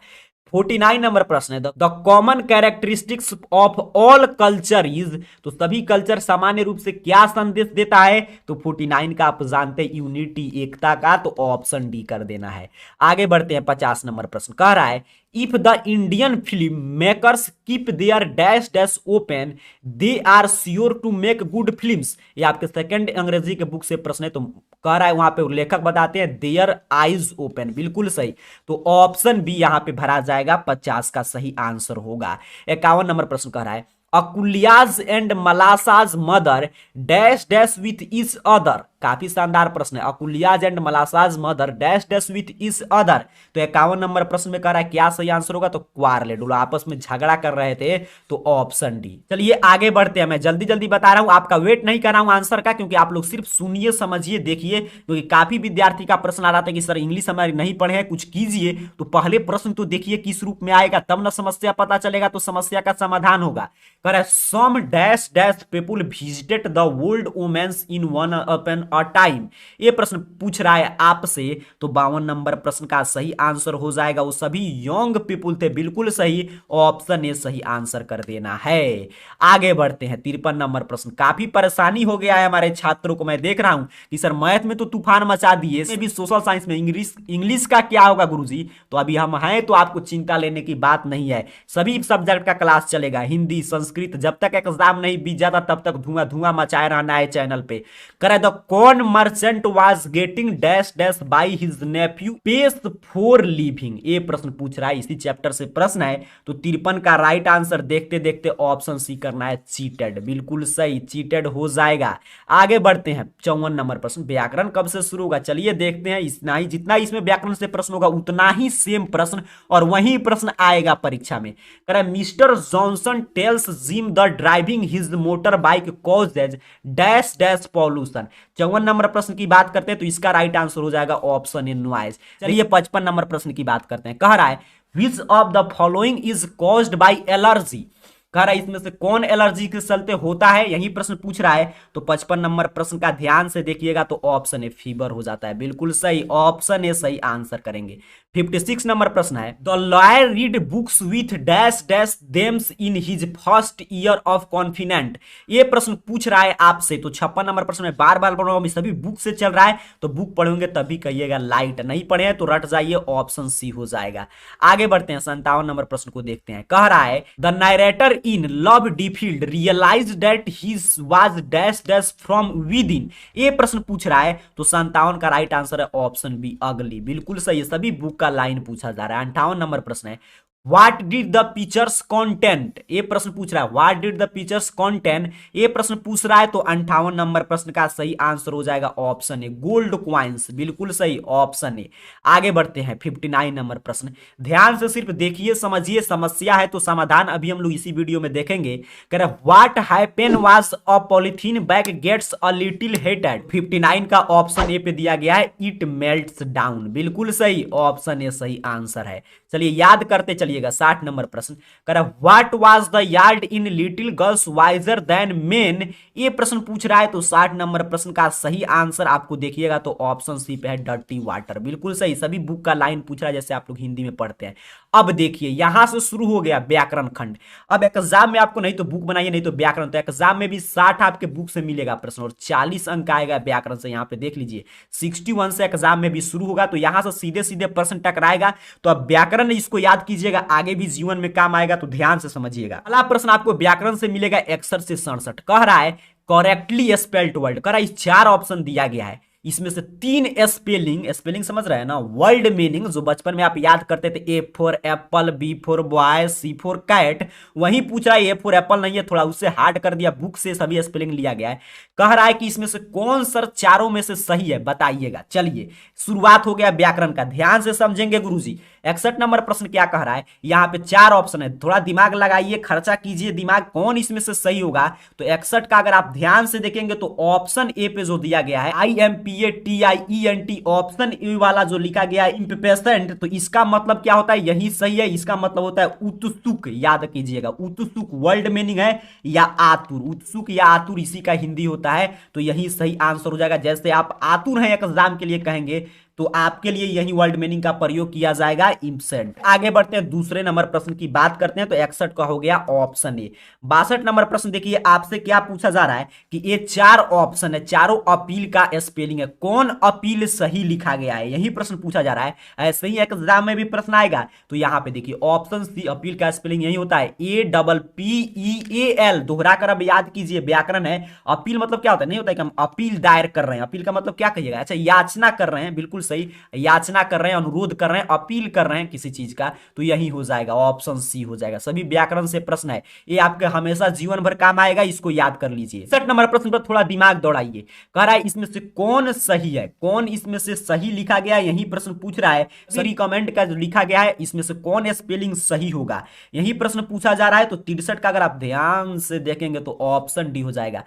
49 नंबर प्रश्न है the common characteristics of all culture is, तो सभी कल्चर सामान्य रूप से क्या संदेश देता है, तो 49 का आप जानते हैं यूनिटी, एकता का, तो ऑप्शन डी कर देना है। आगे बढ़ते हैं 50 नंबर प्रश्न कह रहा है if the Indian film makers keep their dash dash open they are sure to make good films, ये आपके सेकंड अंग्रेजी के बुक से प्रश्न है, तो कह रहा है वहां पे लेखक बताते हैं देयर आईज ओपन, बिल्कुल सही, तो ऑप्शन बी यहां पे भरा जाएगा, 50 का सही आंसर होगा। 51 नंबर प्रश्न कह रहा है अकुलियाज एंड मलासाज mother dash dash with each other, काफी शानदार प्रश्न है, अकुलियाज एंड मलासाज mother dash dash with each other, तो 51 नंबर प्रश्न में कह रहा है क्या सही आंसर होगा, तो क्वारलेट, आपस में झगड़ा कर रहे थे, तो ऑप्शन डी। चलिए आगे बढ़ते हैं, मैं जल्दी जल्दी बता रहा हूं, आपका वेट नहीं कर रहा हूं आंसर का, क्योंकि आप लोग सिर्फ सुनिए समझिए देखिए, क्योंकि काफी विद्यार्थी का प्रश्न आ रहा था कि सर इंग्लिश हमारी नहीं पढ़े हैं, कुछ कीजिए, तो पहले प्रश्न तो देखिए किस रूप में आएगा, तब ना समस्या पता चलेगा, तो समस्या का समाधान होगा। कह रहा है some dash dash people visited the world women's in one upon a time, ये प्रश्न पूछ रहा है आपसे, तो 52 नंबर प्रश्न का सही आंसर हो जाएगा वो सभी यंग पीपुल थे, बिल्कुल सही, ऑप्शन ए सही आंसर कर देना है। आगे बढ़ते हैं 53 नंबर प्रश्न, काफी परेशानी हो गया है हमारे छात्रों को, मैं देख रहा हूं कि सर मैथ में तो तूफान मचा दिए, इसमें भी सोशल साइंस में इंग्लिश का क्या होगा गुरुजी, तो अभी हम हैं तो आपको चिंता लेने की बात नहीं है, सभी सब्जेक्ट का क्लास चलेगा, हिंदी संस्कृत, जब तक एग्जाम नहीं बीत जाता तब तक धुआं धुआं मचाए रहना है चैनल पे। करे the John merchant was getting dash dash by his nephew pays for living. ये प्रश्न पूछ रहा है, इसी चैप्टर से प्रश्न है। तो 53 का राइट आंसर देखते देखते ऑप्शन सी करना है, चीटेड। बिल्कुल सही, चीटेड हो जाएगा। आगे बढ़ते हैं 54 नंबर प्रश्न, व्याकरण कब से शुरू होगा? चलिए देखते हैं। इतना ही, जितना इसमें व्याकरण से प्रश्न होगा उतना ही सेम प्रश्न और वही प्रश्न आएगा परीक्षा में। कह रहा है mister Johnson tells Jim the driving his motor bike causes dash dash pollution. 54 number प्रश्न की बात करते हैं तो इसका राइट आंसर हो जाएगा ऑप्शन ए, नॉइज। चलिए 55 नंबर प्रश्न की बात करते हैं। कह रहा है which of the following is caused by allergy. कह रहा है इसमें से कौन एलर्जी के चलते होता है, यही प्रश्न पूछ रहा है। तो 55 नंबर प्रश्न का ध्यान से देखिएगा तो ऑप्शन ए फीवर हो जाता है। बिल्कुल सही, ऑप्शन ए सही आंसर करेंगे। 56 नंबर प्रश्न है the lawyer read books with dash dash themes in his first year of confident. ये प्रश्न पूछ रहा है आपसे। तो 56 नंबर प्रश्न में बार बार पढ़ूंगा, सभी बुक से चल रहा है तो बुक पढ़ोगे तभी कहिएगा लाइट, नहीं पढ़े हैं तो रट जाइए, ऑप्शन सी हो जाएगा। आगे बढ़ते हैं 57 नंबर प्रश्न को देखते हैं। कह रहा है द नरेटर इन लव डीफील्ड realise that he was dash dash from with in. ये प्रश्न पूछ रहा है तो 57 का राइट आंसर है ऑप्शन बी, अगली। बिल्कुल सही है, सभी बुक का लाइन पूछा जा रहा है। 58 नंबर प्रश्न है what did the pictures content. ये प्रश्न पूछ रहा है what did the pictures content. ये प्रश्न पूछ रहा है तो 58 नंबर प्रश्न का सही आंसर हो जाएगा ऑप्शन ए, गोल्ड क्वाइंस। बिल्कुल सही, ऑप्शन ए। आगे बढ़ते हैं 59 नंबर प्रश्न। ध्यान से सिर्फ देखिए, समझिए, समस्या है तो समाधान अभी हम लोग इसी वीडियो में देखेंगे। कह रहे what happen was a polythene bag gets a little heated. 59 का ऑप्शन ए पे दिया गया है इट मेल्ट्स डाउन। बिल्कुल सही, ऑप्शन ए सही आंसर है। चलिए याद करते चलिएगा 60 नंबर प्रश्न। कह रहा what was the yard in little girls visor then main. ये प्रश्न पूछ रहा है तो 60 नंबर प्रश्न का सही आंसर आपको देखिएगा तो ऑप्शन सी पे है डर्टी वाटर। बिल्कुल सही, सभी बुक का लाइन पूछ रहा है जैसे आप लोग हिंदी में पढ़ते हैं। अब देखिए यहां से शुरू हो गया व्याकरण खंड। अब एग्जाम में आपको नहीं तो बुक बनाइए नहीं तो व्याकरण, तो एग्जाम में भी 60 आपके बुक से मिलेगा प्रश्न और 40 अंक आएगा व्याकरण से। यहां पे देख लीजिए 61 से एग्जाम में भी शुरू होगा तो यहां से सीधे सीधे प्रश्न टकराएगा। तो अब व्याकरण इसको याद कीजिएगा, आगे भी जीवन में काम आएगा तो ध्यान से समझिएगा। अगला प्रश्न आपको व्याकरण से मिलेगा 61 से 67। कह रहा है करेक्टली स्पेल्ड वर्ड। कह रहा है 4 ऑप्शन दिया गया है, इसमें से 3 स्पेलिंग, स्पेलिंग समझ रहे हैं ना, वर्ल्ड मीनिंग जो बचपन में आप याद करते थे, A for apple, B for boy, C for cat, वही पूछ रहा है। ए फॉर एप्पल नहीं है, थोड़ा उससे हार्ड कर दिया, बुक से सभी स्पेलिंग लिया गया है। कह रहा है कि इसमें से कौन सर चारों में से सही है, बताइएगा। चलिए शुरुआत हो गया व्याकरण का, ध्यान से समझेंगे गुरुजी। 61 नंबर प्रश्न क्या कह रहा है, यहाँ पे 4 ऑप्शन है, थोड़ा दिमाग लगाइए, खर्चा कीजिए दिमाग, कौन इसमें से सही होगा। तो 61 का अगर आप ध्यान से देखेंगे तो ऑप्शन ए पे जो दिया गया है IMPATIENT, ऑप्शन ए वाला जो लिखा गया है इम्पेशेंट, तो इसका मतलब क्या होता है, यही सही है। इसका मतलब होता है उत्सुक, याद कीजिएगा। उत्सुक वर्ल्ड मीनिंग है या आतुर, उत्सुक या आतुर इसी का हिंदी होता है, तो यही सही आंसर हो जाएगा। जैसे आप आतुर हैं एग्जाम के लिए कहेंगे तो आपके लिए यही वर्ल्ड मीनिंग का प्रयोग किया जाएगा, इम्सेंट। आगे बढ़ते हैं दूसरे नंबर प्रश्न की बात करते हैं तो 61 का हो गया ऑप्शन ए। 62 नंबर प्रश्न देखिए आपसे क्या पूछा जा रहा है कि ये 4 ऑप्शन है, चारों अपील का स्पेलिंग है, कौन अपील सही लिखा गया है, यही प्रश्न पूछा जा रहा है। ऐसे ही एग्जाम में भी प्रश्न आएगा तो यहाँ पे देखिए ऑप्शन सी अपील का स्पेलिंग यही होता है, APPEAL। दोहरा कर अब याद कीजिए, व्याकरण है। अपील मतलब क्या होता है, नहीं होता है कि हम अपील दायर कर रहे हैं, अपील का मतलब क्या कहिएगा, अच्छा याचना कर रहे हैं, बिल्कुल सही, याचना कर रहे हैं, अनुरोध कर रहे हैं, अपील कर रहे हैं किसी चीज का, तो यही हो जाएगा, ऑप्शन सी हो जाएगा। सभी व्याकरण से प्रश्न है, ये आपके हमेशा जीवन भर काम आएगा, इसको याद कर लीजिए। 60 नंबर प्रश्न पर थोड़ा दिमाग दौड़ाइए। कह रहा है इसमें से कौन सही है, कौन इसमें से सही लिखा गया है, यही प्रश्न पूछ रहा है। सही कमेंट का जो लिखा गया है इसमें से कौन स्पेलिंग सही होगा, यही प्रश्न पूछा जा रहा है। तो 63 का अगर आप ध्यान से देखेंगे तो ऑप्शन डी हो जाएगा,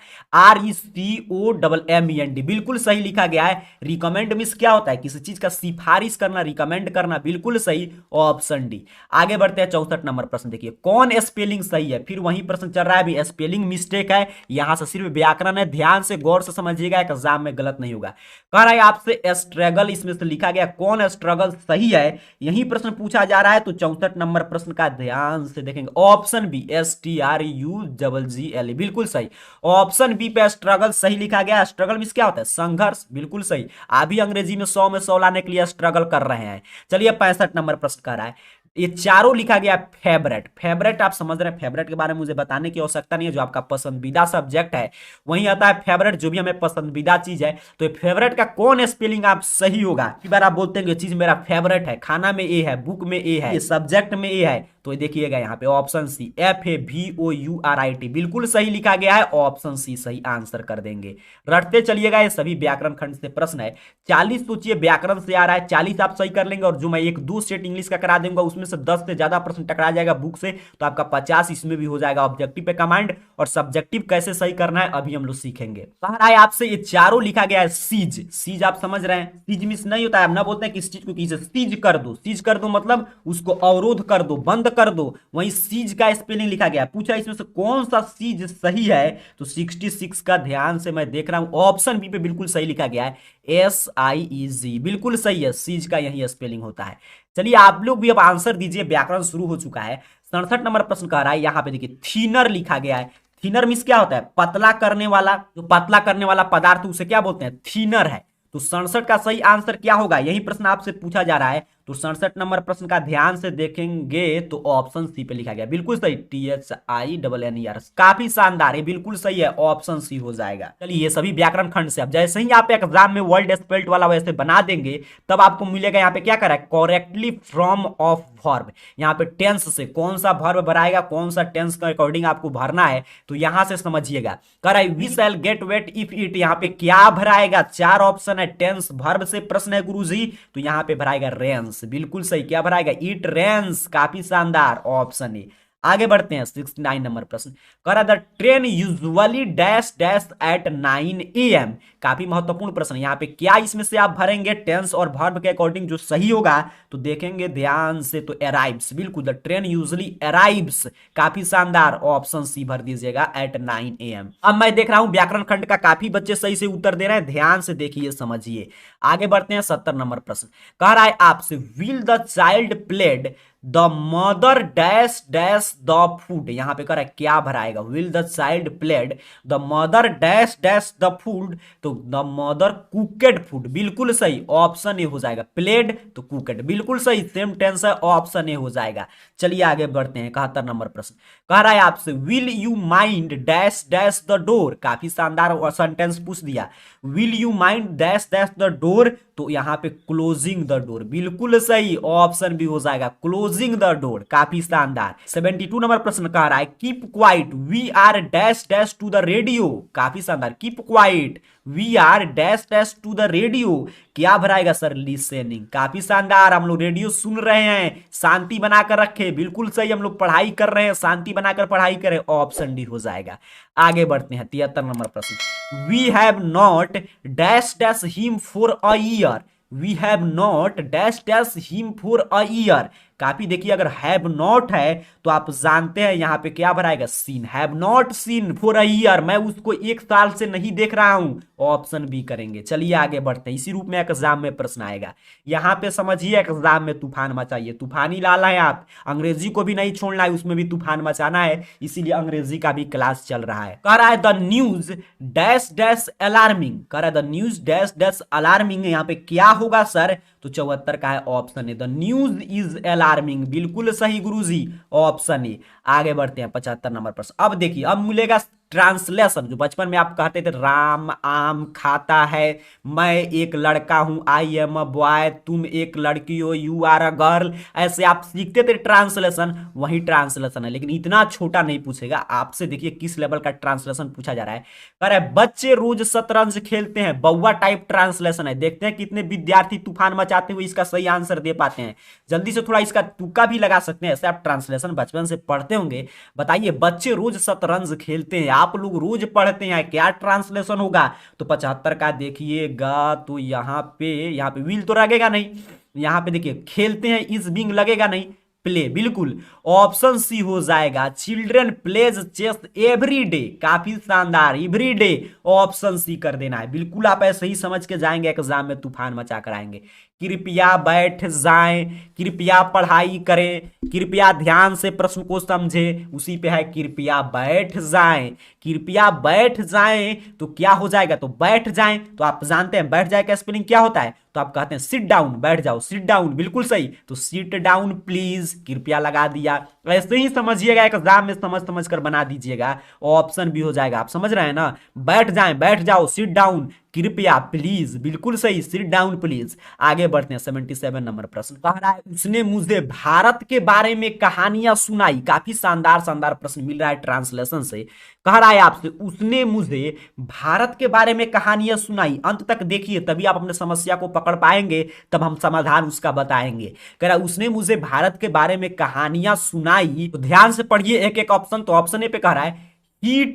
RECOMMEND, बिल्कुल सही लिखा गया है। रिकमेंड मींस क्या होता है, किसी चीज का सिफारिश करना, रिकमेंड करना, बिल्कुल सही, ऑप्शन डी। आगे बढ़ते हैं 64 नंबर प्रश्न देखिए कौन स्पेलिंग सही है, फिर वही प्रश्न चल रहा है, अभी स्पेलिंग मिस्टेक है, यहां से सिर्फ व्याकरण है, ध्यान से गौर से समझिएगा, एग्जाम में गलत नहीं होगा। कह रहा है आपसे स्ट्रगल, इसमें से लिखा गया कौन स्ट्रगल सही है, यही प्रश्न पूछा जा रहा है। तो 64 नंबर प्रश्न का ध्यान से देखेंगे, ऑप्शन बी STRUGGLE, बिल्कुल सही, ऑप्शन बी पे स्ट्रगल सही लिखा गया। स्ट्रगल मींस क्या होता है, संघर्ष, बिल्कुल सही। अभी अंग्रेजी में 100 में 100 लाने के लिए स्ट्रगल कर रहे हैं। चलिए 65 नंबर प्रश्न कर रहा है ये चारों लिखा गया फेवरेट। फेवरेट आप समझ रहे हैं, फेवरेट के बारे में मुझे बताने की आवश्यकता नहीं है, जो आपका पसंदीदा सब्जेक्ट है वही आता है फेवरेट, जो भी हमें पसंदीदा चीज है। तो ये फेवरेट का कौन स्पेलिंग आप सही होगा, कई बार आप बोलते हैं ये चीज मेरा फेवरेट है, खाना में ए है, बुक में ए है, सब्जेक्ट में ए है, तो देखिएगा यहाँ पे ऑप्शन सी FAVOURIT बिल्कुल सही लिखा गया है, ऑप्शन सी सही आंसर कर देंगे। रटते चलिएगा, ये सभी व्याकरण खंड से प्रश्न है। 40 सोचिए व्याकरण से आ रहा है, 40 आप सही कर लेंगे, और जो मैं एक दो सेट इंग्लिश का करा दूंगा उसमें से 10 से ज्यादा प्रश्न टकरा जाएगा बुक से, तो आपका 50 इसमें भी हो जाएगा। ऑब्जेक्टिव पे कमांड और सब्जेक्टिव कैसे सही करना है अभी हम लोग सीखेंगे। कह रहा है आपसे ये चारों लिखा गया है सीज। सीज आप समझ रहे हैं, सीज मिस नहीं होता है, हम ना बोलते हैं किस चीज को किसी सीज कर दो, सीज कर दो मतलब उसको अवरोध कर दो, बंद कर दो, वहीं सीज का स्पेलिंग लिखा गया है। पूछा इसमें से कौन सा सीज सही है, तो 66 का ध्यान से मैं देख रहा हूं, ऑप्शन बी पे बिल्कुल सही लिखा गया है, SIEZ बिल्कुल सही है, सीज का यही स्पेलिंग होता है। चलिए आप लोग भी अब आंसर दीजिए, व्याकरण शुरू हो चुका है। 67 नंबर प्रश्न कह रहा है, यहां पे देखिए थीनर लिखा गया है। थीनर मीन्स क्या होता है, पतला करने वाला, जो पतला करने वाला पदार्थ उसे क्या बोलते हैं, थीनर है। तो 67 का सही आंसर क्या होगा, यही प्रश्न आपसे पूछा जा रहा है। तो 67 नंबर प्रश्न का ध्यान से देखेंगे तो ऑप्शन सी पे लिखा गया बिल्कुल सही, THINNER काफी शानदार है, बिल्कुल सही है, ऑप्शन सी हो जाएगा। चलिए ये सभी व्याकरण खंड से अब जैसे ही आप एग्जाम में वर्ड स्पेल्ट वाला वैसे बना देंगे तब आपको मिलेगा यहाँ पे क्या करा है, करेक्टली फ्रॉम ऑफ वर्ब। यहाँ पे टेंस से कौन सा वर्ब भराएगा, कौन सा टेंस के अकॉर्डिंग आपको भरना है, तो यहां से समझिएगा। कर रहा है we shall get wet if it, यहाँ पे क्या भराएगा, 4 ऑप्शन है, टेंस वर्ब से प्रश्न है गुरुजी, तो यहाँ पे भराएगा रेंस, बिल्कुल सही, क्या भराएगा, इट रेंस, काफी शानदार, ऑप्शन ए। आगे बढ़ते हैं 69 नंबर प्रश्न, कह रहा the train usually dash dash at 9 AM, काफी महत्वपूर्ण प्रश्न। यहाँ पे क्या इसमें से आप भरेंगे, टेंस और वर्ब के अकॉर्डिंग जो सही होगा तो देखेंगे ध्यान से, तो अराइव्स, बिल्कुल द ट्रेन यूजुअली अराइव्स, काफी शानदार, ऑप्शन सी भर दीजिएगा एट 9 AM। अब मैं देख रहा हूं व्याकरण खंड का काफी बच्चे सही से उत्तर दे रहे हैं, ध्यान से देखिए समझिए। आगे बढ़ते हैं 70 नंबर प्रश्न, कह रहा है आपसे will the child played the mother dash dash the food, यहां पे कह रहा है क्या भराएगा, will the child played the mother dash dash the food, तो द मदर कुकेड फूड, बिल्कुल सही, ऑप्शन ए हो जाएगा, प्लेड तो कुकेड, बिल्कुल सही, सेम टेंस है, ऑप्शन ए हो जाएगा। चलिए आगे बढ़ते हैं 71 नंबर प्रश्न, कह रहा है आपसे will you mind dash dash the door, काफी शानदार सेंटेंस पूछ दिया, will you mind dash dash the door, तो यहां पे क्लोजिंग द डोर, बिल्कुल सही, ऑप्शन भी हो जाएगा, क्लोजिंग द डोर, काफी शानदार। 72 नंबर प्रश्न कह रहा है keep quiet we are dash dash to the radio, काफी शानदार, keep quiet we are dash dash to the radio, क्या भराएगा सर, लिसनिंग, काफी शानदार, हम लोग रेडियो सुन रहे हैं, शांति बनाकर रखे, बिल्कुल सही, हम लोग पढ़ाई कर रहे हैं, शांति बनाकर पढ़ाई करें, ऑप्शन डी हो जाएगा। आगे बढ़ते हैं 73 नंबर प्रश्न, we have not dash dash him for a year, we have not dash dash him for a year, काफी देखिए, अगर हैव नॉट है तो आप जानते हैं यहां पे क्या भराएगा, seen, have not seen for a year, मैं उसको 1 साल से नहीं देख रहा हूं, ऑप्शन बी करेंगे। चलिए आगे बढ़ते हैं, इसी रूप में एग्जाम में प्रश्न आएगा, यहां पे समझिए एग्जाम में तूफान मचाइए, तूफानी लाला है आप, अंग्रेजी को भी नहीं छोड़ना है, उसमें भी तूफान मचाना है, इसीलिए अंग्रेजी का भी क्लास चल रहा है। कह रहा है the news dash dash alarming, कह रहा है the news dash dash alarming, यहां पे क्या होगा सर, तो 74 का है ऑप्शन है, द न्यूज इज अलार्मिंग, बिल्कुल सही गुरुजी, ऑप्शन ए। आगे बढ़ते हैं 75 नंबर प्रश्न, अब देखिए अब मिलेगा ट्रांसलेशन, जो बचपन में आप कहते थे राम आम खाता है, मैं एक लड़का हूं, आई एम अ बॉय, तुम एक लड़की हो, यू आर अ गर्ल, ऐसे आप सीखते थे ट्रांसलेशन, वही ट्रांसलेशन है, लेकिन इतना छोटा नहीं पूछेगा आपसे। देखिए किस लेवल का ट्रांसलेशन पूछा जा रहा है, कह रहा है बच्चे रोज शतरंज खेलते हैं, बउआ टाइप ट्रांसलेशन है, देखते हैं कितने विद्यार्थी तूफान मचाते हुए इसका सही आंसर दे पाते हैं, जल्दी से थोड़ा इसका तुक्का भी लगा सकते हैं, ऐसे आप ट्रांसलेशन बचपन से पढ़ते होंगे। बताइए बच्चे रोज शतरंज खेलते हैं, आप लोग रोज पढ़ते हैं, क्या ट्रांसलेशन होगा, तो 75 का देखिएगा, तो यहाँ पे विल तो लगेगा नहीं, यहाँ पे देखिए खेलते हैं इज बिंग लगेगा नहीं, प्ले, बिल्कुल ऑप्शन सी हो जाएगा, children plays chess every day, काफी शानदार, एवरी डे, ऑप्शन सी कर देना है, बिल्कुल आप ऐसे ही समझ के जाएंगे एग्जाम में तूफान मचा कर आएंगे। कृपया बैठ जाएं, कृपया पढ़ाई करें, कृपया ध्यान से प्रश्न को समझें, उसी पे है कृपया बैठ जाएं। कृपया बैठ जाएं तो क्या हो जाएगा, तो बैठ जाएं तो आप जानते हैं बैठ जाए का स्पेलिंग क्या होता है, तो आप कहते हैं सिट डाउन, बैठ जाओ, सिट डाउन, बिल्कुल सही। तो सिट डाउन प्लीज, कृपया लगा दिया। ऐसे ही समझिएगा, एग्जाम में समझ समझ कर बना दीजिएगा, ऑप्शन भी हो जाएगा। आप समझ रहे हैं ना, बैठ जाएं, बैठ जाओ, सिट डाउन, कृपया प्लीज, बिल्कुल सही, सिट डाउन प्लीज। आगे बढ़ते हैं 77 नंबर प्रश्न। कह रहा है उसने मुझे भारत के बारे में कहानियां सुनाई। काफी शानदार शानदार प्रश्न मिल रहा है ट्रांसलेशन से। कह रहा है आपसे उसने मुझे भारत के बारे में कहानियां सुनाई। अंत तक देखिए तभी आप अपने समस्या को पकड़ पाएंगे, तब हम समाधान उसका बताएंगे। कह रहा है उसने मुझे भारत के बारे में कहानियां सुनाई। तो ध्यान से पढ़िए एक एक ऑप्शन। तो ऑप्शन ए पे कह रहा है he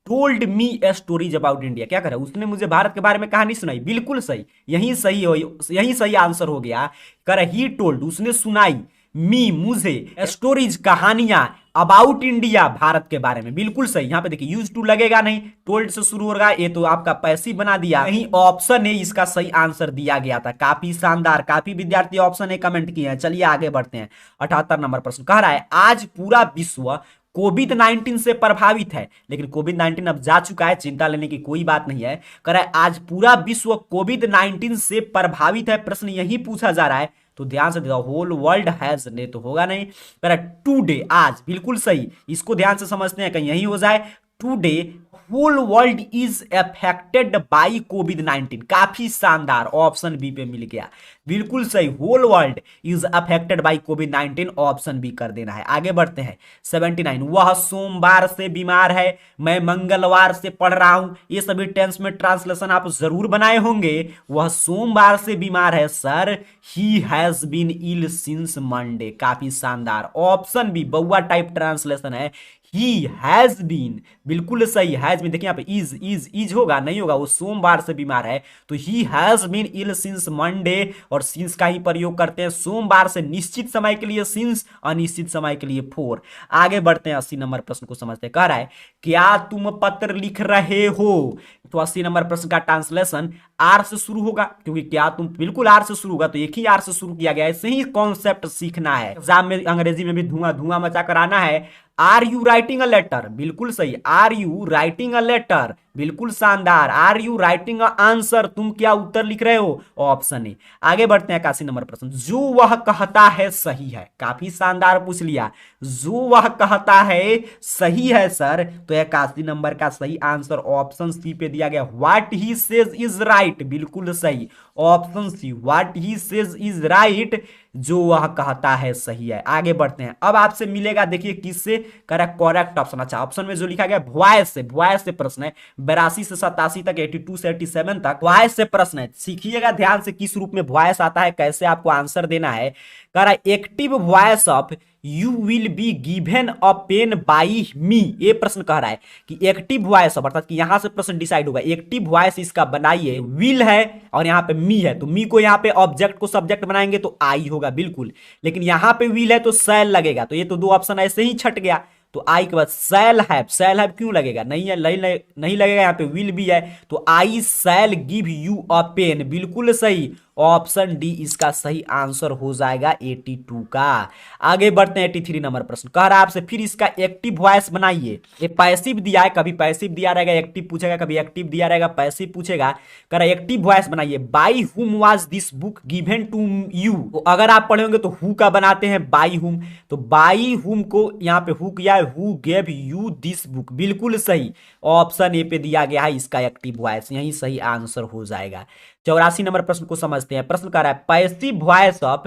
told me A stories about India. क्या कर रहा है, उसने मुझे भारत के बारे में कहानी सुनाई, बिल्कुल सही, यही सही हो, यही सही आंसर हो गया। कह रहा है ही टोल्ड, उसने सुनाई, मी मुझे, स्टोरीज कहानियां, अबाउट इंडिया भारत के बारे में, बिल्कुल सही। यहां पे देखिए यूज टू लगेगा नहीं, टोल्ड से शुरू होगा, ये तो आपका पैसिव बना दिया। यही ऑप्शन है इसका सही आंसर दिया गया था। काफी शानदार, काफी विद्यार्थी ऑप्शन है कमेंट किए हैं। चलिए आगे बढ़ते हैं 78 नंबर प्रश्न। कह रहा है आज पूरा विश्व कोविड 19 से प्रभावित है, लेकिन कोविड 19 अब जा चुका है, चिंता लेने की कोई बात नहीं है। कह रहा है आज पूरा विश्व कोविड 19 से प्रभावित है, प्रश्न यही पूछा जा रहा है। तो ध्यान से देखो, होल वर्ल्ड हैज, ने तो होगा नहीं। कह रहा है टुडे, आज, बिल्कुल सही। इसको ध्यान से समझते हैं, कहीं यही हो जाए। Today whole world is affected by COVID 19। काफी शानदार, ऑप्शन बी पे मिल गया, बिल्कुल सही। Whole world is affected by COVID 19, option B कर देना है। आगे बढ़ते हैं 79। वह सोमवार से बीमार है, मैं मंगलवार से पढ़ रहा हूं। ये सभी टेंस में ट्रांसलेशन आप जरूर बनाए होंगे। वह सोमवार से बीमार है sir, he has been ill since Monday. काफी शानदार, ऑप्शन बी बउआ टाइप ट्रांसलेशन है, ही हैज बीन, बिल्कुल सही। हैज बीन देखिए यहाँ पे इज होगा, नहीं होगा, वो सोमवार से बीमार है, तो he has been ill since Monday. और सिंस का ही प्रयोग करते हैं सोमवार से निश्चित समय के लिए सिंस, अनिश्चित समय के लिए फोर। आगे बढ़ते हैं 80 नंबर प्रश्न को समझते हैं। कह रहा है क्या तुम पत्र लिख रहे हो। तो 80 नंबर प्रश्न का ट्रांसलेशन आर से शुरू होगा, क्योंकि क्या तुम, बिल्कुल आर से शुरू होगा, तो एक ही आर से शुरू किया गया है। ऐसे ही कॉन्सेप्ट सीखना है, एग्जाम में अंग्रेजी में भी धुआं धुआं मचा कर आना है। Are you writing a letter, बिल्कुल सही। Are you writing a letter, बिल्कुल शानदार। Are you writing a answer, तुम क्या उत्तर लिख रहे हो, ऑप्शन ए। आगे बढ़ते हैं 81 नंबर प्रश्न। जो वह कहता है सही है। काफी शानदार पूछ लिया, जो वह कहता है सही है सर, तो 81 नंबर का सही आंसर ऑप्शन सी पे दिया गया, what he says is right, बिल्कुल सही, option C, what he says is right, जो वह कहता है सही है। आगे बढ़ते हैं, अब आपसे मिलेगा, देखिए किससे, करेक्ट ऑप्शन। अच्छा, ऑप्शन में जो लिखा गया वॉइस से, वॉइस से प्रश्न है, 82 से 87 तक, 82 से 87 तक वॉइस से प्रश्न है। सीखिएगा ध्यान से किस रूप में वॉइस आता है, कैसे आपको आंसर देना है। कह रहा है active voice of you will be given a pen by me. ये प्रश्न कह रहा है कि एक्टिव वॉइस ऑफ, अर्थात कि यहां से प्रश्न डिसाइड होगा, एक्टिव वॉइस इसका बनाइए, विल है और यहां पे मी है, तो मी को यहां पे ऑब्जेक्ट को सब्जेक्ट बनाएंगे तो आई होगा, बिल्कुल। लेकिन यहां पे विल है तो शैल लगेगा, तो ये तो दो ऑप्शन ऐसे ही छट गया। तो आई के बाद शैल हैव क्यों लगेगा, नहीं है, नहीं लगेगा, यहाँ पे विल भी है, तो I shall give you a pen, बिल्कुल सही, ऑप्शन डी इसका सही आंसर हो जाएगा 82 का। आगे बढ़ते हैं 83 नंबर प्रश्न। कह रहा है आपसे फिर इसका एक्टिव वॉइस बनाइए। ये पैसिव दिया है, कभी पैसिव दिया रहेगा एक्टिव पूछेगा, कभी एक्टिव दिया रहेगा पैसिव पूछेगा। कह रहा है एक्टिव वॉइस बनाइए, by whom was this book given to you. तो अगर आप पढ़े होंगे तो हु का बनाते हैं बाई हुम, तो बाई हुम को यहाँ पे हु किया है, who gave you this book, बिल्कुल सही, ऑप्शन ए पे दिया गया है इसका एक्टिव वॉइस, यही सही आंसर हो जाएगा। 84 नंबर प्रश्न को समझते हैं। प्रश्न कर रहा है passive voice of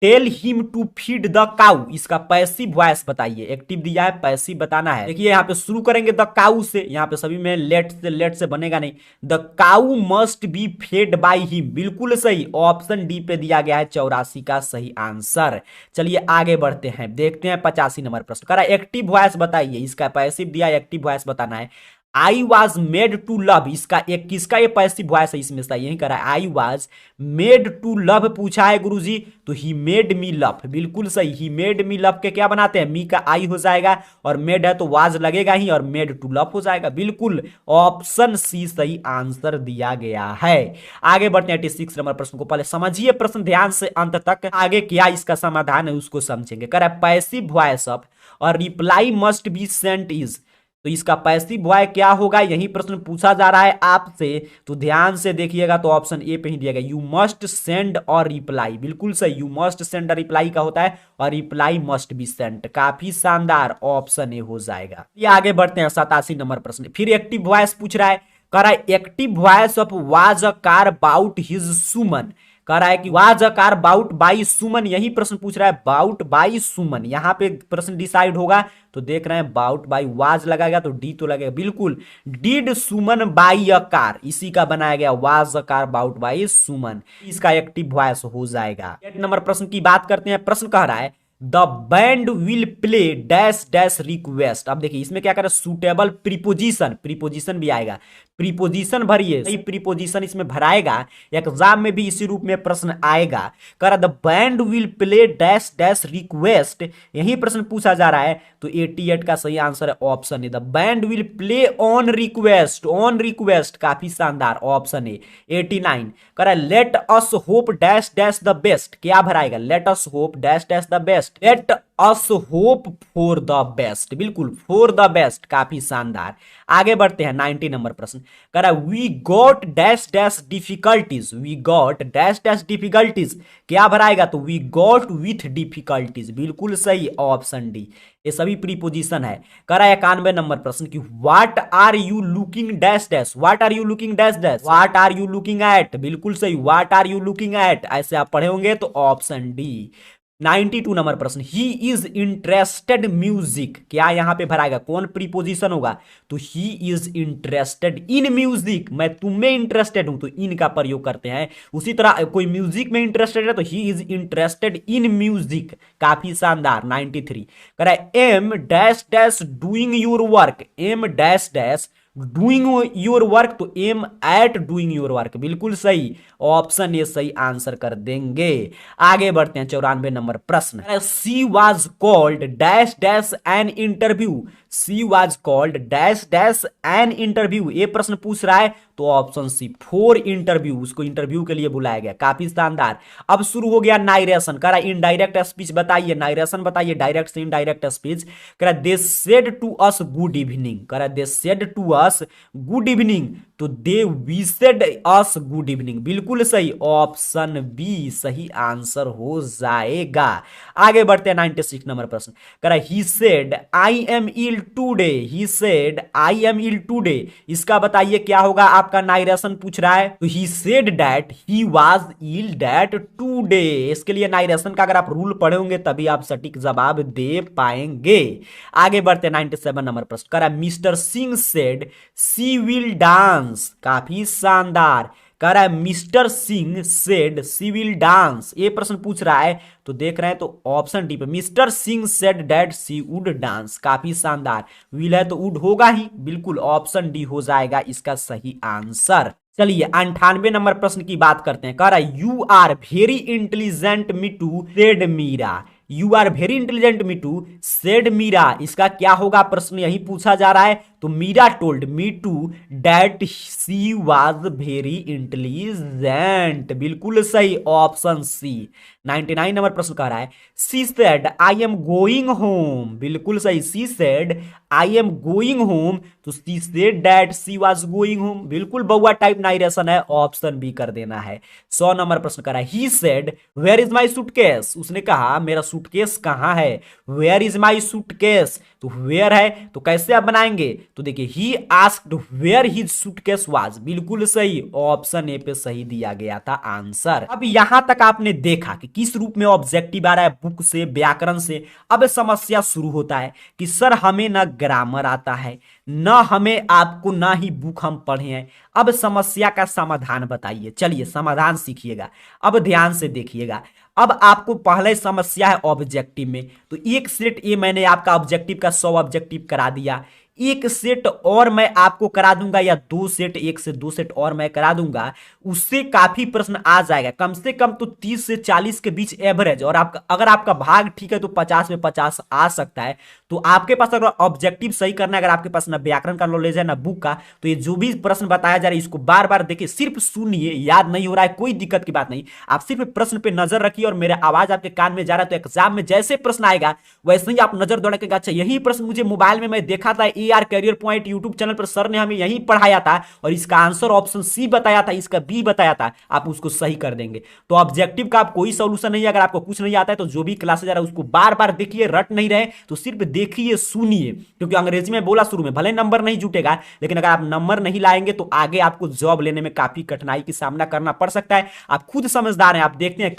tell him to feed the cow, इसका पैसिव वॉइस बताइए। एक्टिव दिया है, पैसिव बताना है। देखिए यहाँ पे शुरू करेंगे द काउ से, यहाँ पे सभी में लेट से बनेगा नहीं, the cow must be fed by him, बिल्कुल सही, ऑप्शन डी पे दिया गया है 84 का सही आंसर। चलिए आगे बढ़ते हैं, देखते हैं 85 नंबर प्रश्न। कह रहा है एक्टिव वॉइस बताइए, इसका पैसिव दिया है, एक्टिव वॉइस बताना है। I was made to love, इसका एक किसका ये पैसिव वॉइस है इसमें सही, यही करा है। I was made to love पूछा है गुरुजी, तो ही मेड मी लव, बिल्कुल सही। ही मेड मी लव के क्या बनाते हैं, मी का आई हो जाएगा और मेड है तो वाज लगेगा ही और मेड टू लव हो जाएगा, बिल्कुल ऑप्शन सी सही आंसर दिया गया है। आगे बढ़ते हैं 86 नंबर प्रश्न को, पहले समझिए प्रश्न ध्यान से अंत तक, आगे क्या इसका समाधान है उसको समझेंगे। कह रहा है पैसिव वॉइस ऑफ और reply must be sent is, तो इसका पैसिव वॉइस क्या होगा, यही प्रश्न पूछा जा रहा है आपसे, तो ध्यान से देखिएगा। तो ऑप्शन ए पे ही दिया गया, यू मस्ट सेंड और रिप्लाई, बिल्कुल सही। यू मस्ट सेंड और रिप्लाई का होता है और रिप्लाई मस्ट बी सेंट, काफी शानदार, ऑप्शन ए हो जाएगा। ये आगे बढ़ते हैं 87 नंबर प्रश्न, फिर एक्टिव वॉइस पूछ रहा है। कह रहा है active voice of was a car bought his Suman, कह रहा है कि was a car bought by Suman, यही प्रश्न पूछ रहा है, बाउट बाई सुमन, यहां पे प्रश्न डिसाइड होगा। तो देख रहे हैं बाउट बाई वाज लगाएगा तो डी तो लगेगा, बिल्कुल। Did Suman buy a car, इसी का बनाया गया was a car bought by Suman, इसका एक्टिव वॉइस हो जाएगा। 8 नंबर प्रश्न की बात करते हैं, प्रश्न कह रहा है the band will play dash dash request. अब देखिए इसमें क्या करें, सुटेबल प्रीपोजिशन, प्रीपोजिशन भी आएगा, प्रीपोजिशन भरिए, सही प्रीपोजिशन इसमें भराएगा, एग्जाम में भी इसी रूप में प्रश्न आएगा। कर the band will play dash dash request, यही प्रश्न पूछा जा रहा है, तो 88 का सही आंसर है option A, the band will play on request, on request, काफी शानदार, ऑप्शन ए। 89 कर let us hope dash dash the best, क्या भराएगा, let us hope dash dash the best, let us hope for the best, बिल्कुल फॉर द बेस्ट, काफी शानदार। आगे बढ़ते हैं 90 नंबर प्रश्न, कह रहा है we got dash dash difficulties, we got dash dash difficulties, क्या भराएगा, तो वी गॉट विथ डिफिकल्टीज, बिल्कुल सही, ऑप्शन डी, ये सभी प्रीपोजिशन है। कह रहा है 91 नंबर प्रश्न की what are you looking dash dash, what are you looking dash dash, what are you looking at, बिल्कुल सही, what are you looking at, ऐसे आप पढ़े होंगे तो ऑप्शन डी। 92 नंबर प्रश्न, ही इज इंटरेस्टेड म्यूजिक, क्या यहां पे भराएगा, कौन प्रीपोजिशन होगा, तो he is interested in music, मैं तुम में इंटरेस्टेड हूं तो इन का प्रयोग करते हैं। उसी तरह कोई म्यूजिक में इंटरेस्टेड है तो he is interested in music, काफी शानदार। 93 कह रहा है am dash dash doing your work, am dash dash doing your work, तो am at doing your work, बिल्कुल सही, ऑप्शन ए सही आंसर कर देंगे। आगे बढ़ते हैं 94 नंबर प्रश्न, she was called dash dash an interview, she was called dash dash an interview, ये प्रश्न पूछ रहा है, तो ऑप्शन सी फॉर इंटरव्यू, उसको इंटरव्यू के लिए बुलाया गया, काफी शानदार। अब शुरू हो गया नाइरेशन, कह रहा इनडायरेक्ट स्पीच बताइए, नाइरेशन बताइए, डायरेक्ट से इनडायरेक्ट स्पीच, कह रहा they said to us good evening, कह रहा they said to us good evening, तो दे विशेड अस गुड इवनिंग, बिल्कुल सही, ऑप्शन बी सही आंसर हो जाएगा। आगे बढ़ते हैं 96 नंबर प्रश्न, कह रहा he said I am ill today, he said I am ill today, इसका बताइए क्या होगा, आपका नाइरेशन पूछ रहा है, तो he said that he was ill that today, इसके लिए नाइरेशन का अगर आप रूल पढ़े होंगे तभी आप सटीक जवाब दे पाएंगे। आगे बढ़ते हैं 97 नंबर प्रश्न, कह रहा mister Singh said she will dance, काफी शानदार, कह रहा है mister Singh said she will dance, ये प्रश्न पूछ रहा है, तो देख रहे हैं तो ऑप्शन डी पे, mister Singh said that she would dance, काफी शानदार, विल है तो वुड होगा ही, बिल्कुल ऑप्शन डी हो जाएगा इसका सही आंसर। चलिए 98 नंबर प्रश्न की बात करते हैं, कह रहा है you are very intelligent Mitu said Meera, you are very intelligent Mitu said Meera, इसका क्या होगा, प्रश्न यही पूछा जा रहा है, तो Meera told me to that she was very intelligent, बिल्कुल सही, ऑप्शन सी। 99 नंबर प्रश्न कह रहा है she said I am going home, बिल्कुल सही, she said I am going home, तो she said that she was going home, बिल्कुल बउआ टाइप नाइरेशन है, ऑप्शन बी कर देना है। 100 नंबर प्रश्न कह रहा है he said where is my suitcase, उसने कहा मेरा सूटकेस कहां है, वेयर इज माई सूटकेस, तो वेयर है तो कैसे आप बनाएंगे, तो देखिए he asked where his suitcase was, बिल्कुल सही, ऑप्शन ए पे सही दिया गया था आंसर। अब यहां तक आपने देखा कि किस रूप में ऑब्जेक्टिव आ रहा है, बुक से, व्याकरण से। अब समस्या शुरू होता है कि सर हमें ना ग्रामर आता है, ना हमें आपको, ना ही बुक हम पढ़े हैं, अब समस्या का समाधान बताइए। चलिए समाधान सीखिएगा, अब ध्यान से देखिएगा। अब आपको पहले समस्या है ऑब्जेक्टिव में, तो एक सेट ए मैंने आपका ऑब्जेक्टिव का 100 ऑब्जेक्टिव करा दिया, एक सेट और मैं आपको करा दूंगा, या 2 सेट, 1 से 2 सेट और मैं करा दूंगा, उससे काफी प्रश्न आ जाएगा। कम से कम तो 30 से 40 के बीच एवरेज, और आपका अगर आपका भाग ठीक है तो 50 में 50 आ सकता है। तो आपके पास अगर ऑब्जेक्टिव सही करना है, अगर आपके पास ना व्याकरण का नॉलेज है ना बुक का, तो ये जो भी प्रश्न बताया जा रहा है इसको बार बार देखिए, सिर्फ सुनिए। याद नहीं हो रहा है कोई दिक्कत की बात नहीं, आप सिर्फ प्रश्न पे नजर रखिए और मेरा आवाज आपके कान में जा रहा है, तो एग्जाम में जैसे प्रश्न आएगा वैसे ही आप नजर दौड़ाएगा। अच्छा, यही प्रश्न मुझे मोबाइल में मैं देखा था, AR career point YouTube channel पर सर ने हमें यही पढ़ाया था, और इसका आंसर ऑप्शन सी बताया था, इसका बी बताया था, आप उसको सही कर देंगे। तो ऑब्जेक्टिव का आप कोई सोल्यूशन नहीं है। अगर आपको कुछ नहीं आता है तो जो भी क्लासेज आ रहा है उसको बार बार देखिए, रट नहीं रहे तो सिर्फ देखिए सुनिए, क्योंकि अंग्रेजी में बोला शुरू में, भले नंबर नहीं जुटेगा, लेकिन अगर आप नंबर नहीं लाएंगे तो आगे आपको जॉब लेने में काफी कठिनाई की सामना करना पड़ सकता है। आप खुद समझदार हैं, आप देखते हैं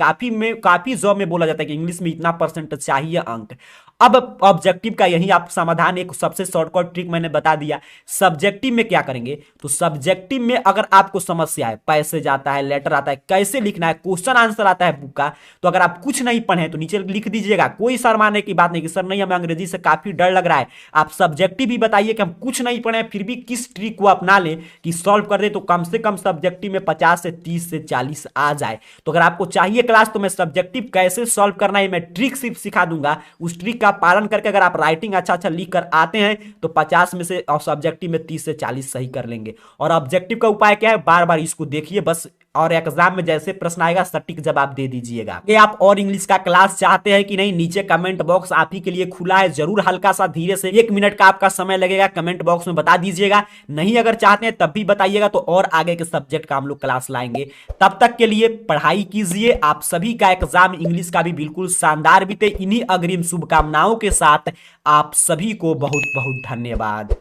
काफी जॉब में बोला जाता है कि इंग्लिश में इतना परसेंट चाहिए अंक। अब ऑब्जेक्टिव का यही आप समाधान, एक सबसे शॉर्टकट ट्रिक मैंने बता दिया। सब्जेक्टिव में क्या करेंगे, तो सब्जेक्टिव में अगर आपको समस्या है, पैसेज आता है, लेटर आता है, कैसे लिखना है, क्वेश्चन आंसर आता है बुक का, तो अगर आप कुछ नहीं पढ़े तो नीचे लिख दीजिएगा। कोई शर्माने की बात नहीं कि सर नहीं हमें अंग्रेजी से काफी डर लग रहा है। आप सब्जेक्टिव भी बताइए कि हम कुछ नहीं पढ़े फिर भी किस ट्रिक को अपना ले कि सॉल्व कर दे, तो कम से कम सब्जेक्टिव में 50 से 30 से 40 आ जाए। तो अगर आपको चाहिए क्लास तो मैं सब्जेक्टिव कैसे सॉल्व करना है मैं ट्रिक सिर्फ सिखा दूंगा, उस ट्रिक का पालन करके अगर आप राइटिंग अच्छा अच्छा लिख कर आते हैं तो 50 में से, और सब्जेक्टिव में 30 से 40 सही कर लेंगे। और ऑब्जेक्टिव का उपाय क्या है, बार बार इसको देखिए बस, और एग्जाम में जैसे प्रश्न आएगा सटीक जवाब दे दीजिएगा। ये आप और इंग्लिश का क्लास चाहते हैं कि नहीं, नीचे कमेंट बॉक्स आप ही के लिए खुला है, जरूर हल्का सा धीरे से 1 मिनट का आपका समय लगेगा, कमेंट बॉक्स में बता दीजिएगा। नहीं अगर चाहते हैं तब भी बताइएगा, तो और आगे के सब्जेक्ट का हम लोग क्लास लाएंगे। तब तक के लिए पढ़ाई कीजिए। आप सभी का एग्जाम इंग्लिश का भी बिल्कुल शानदार बीते। इन्हीं अग्रिम शुभकामनाओं के साथ आप सभी को बहुत बहुत धन्यवाद।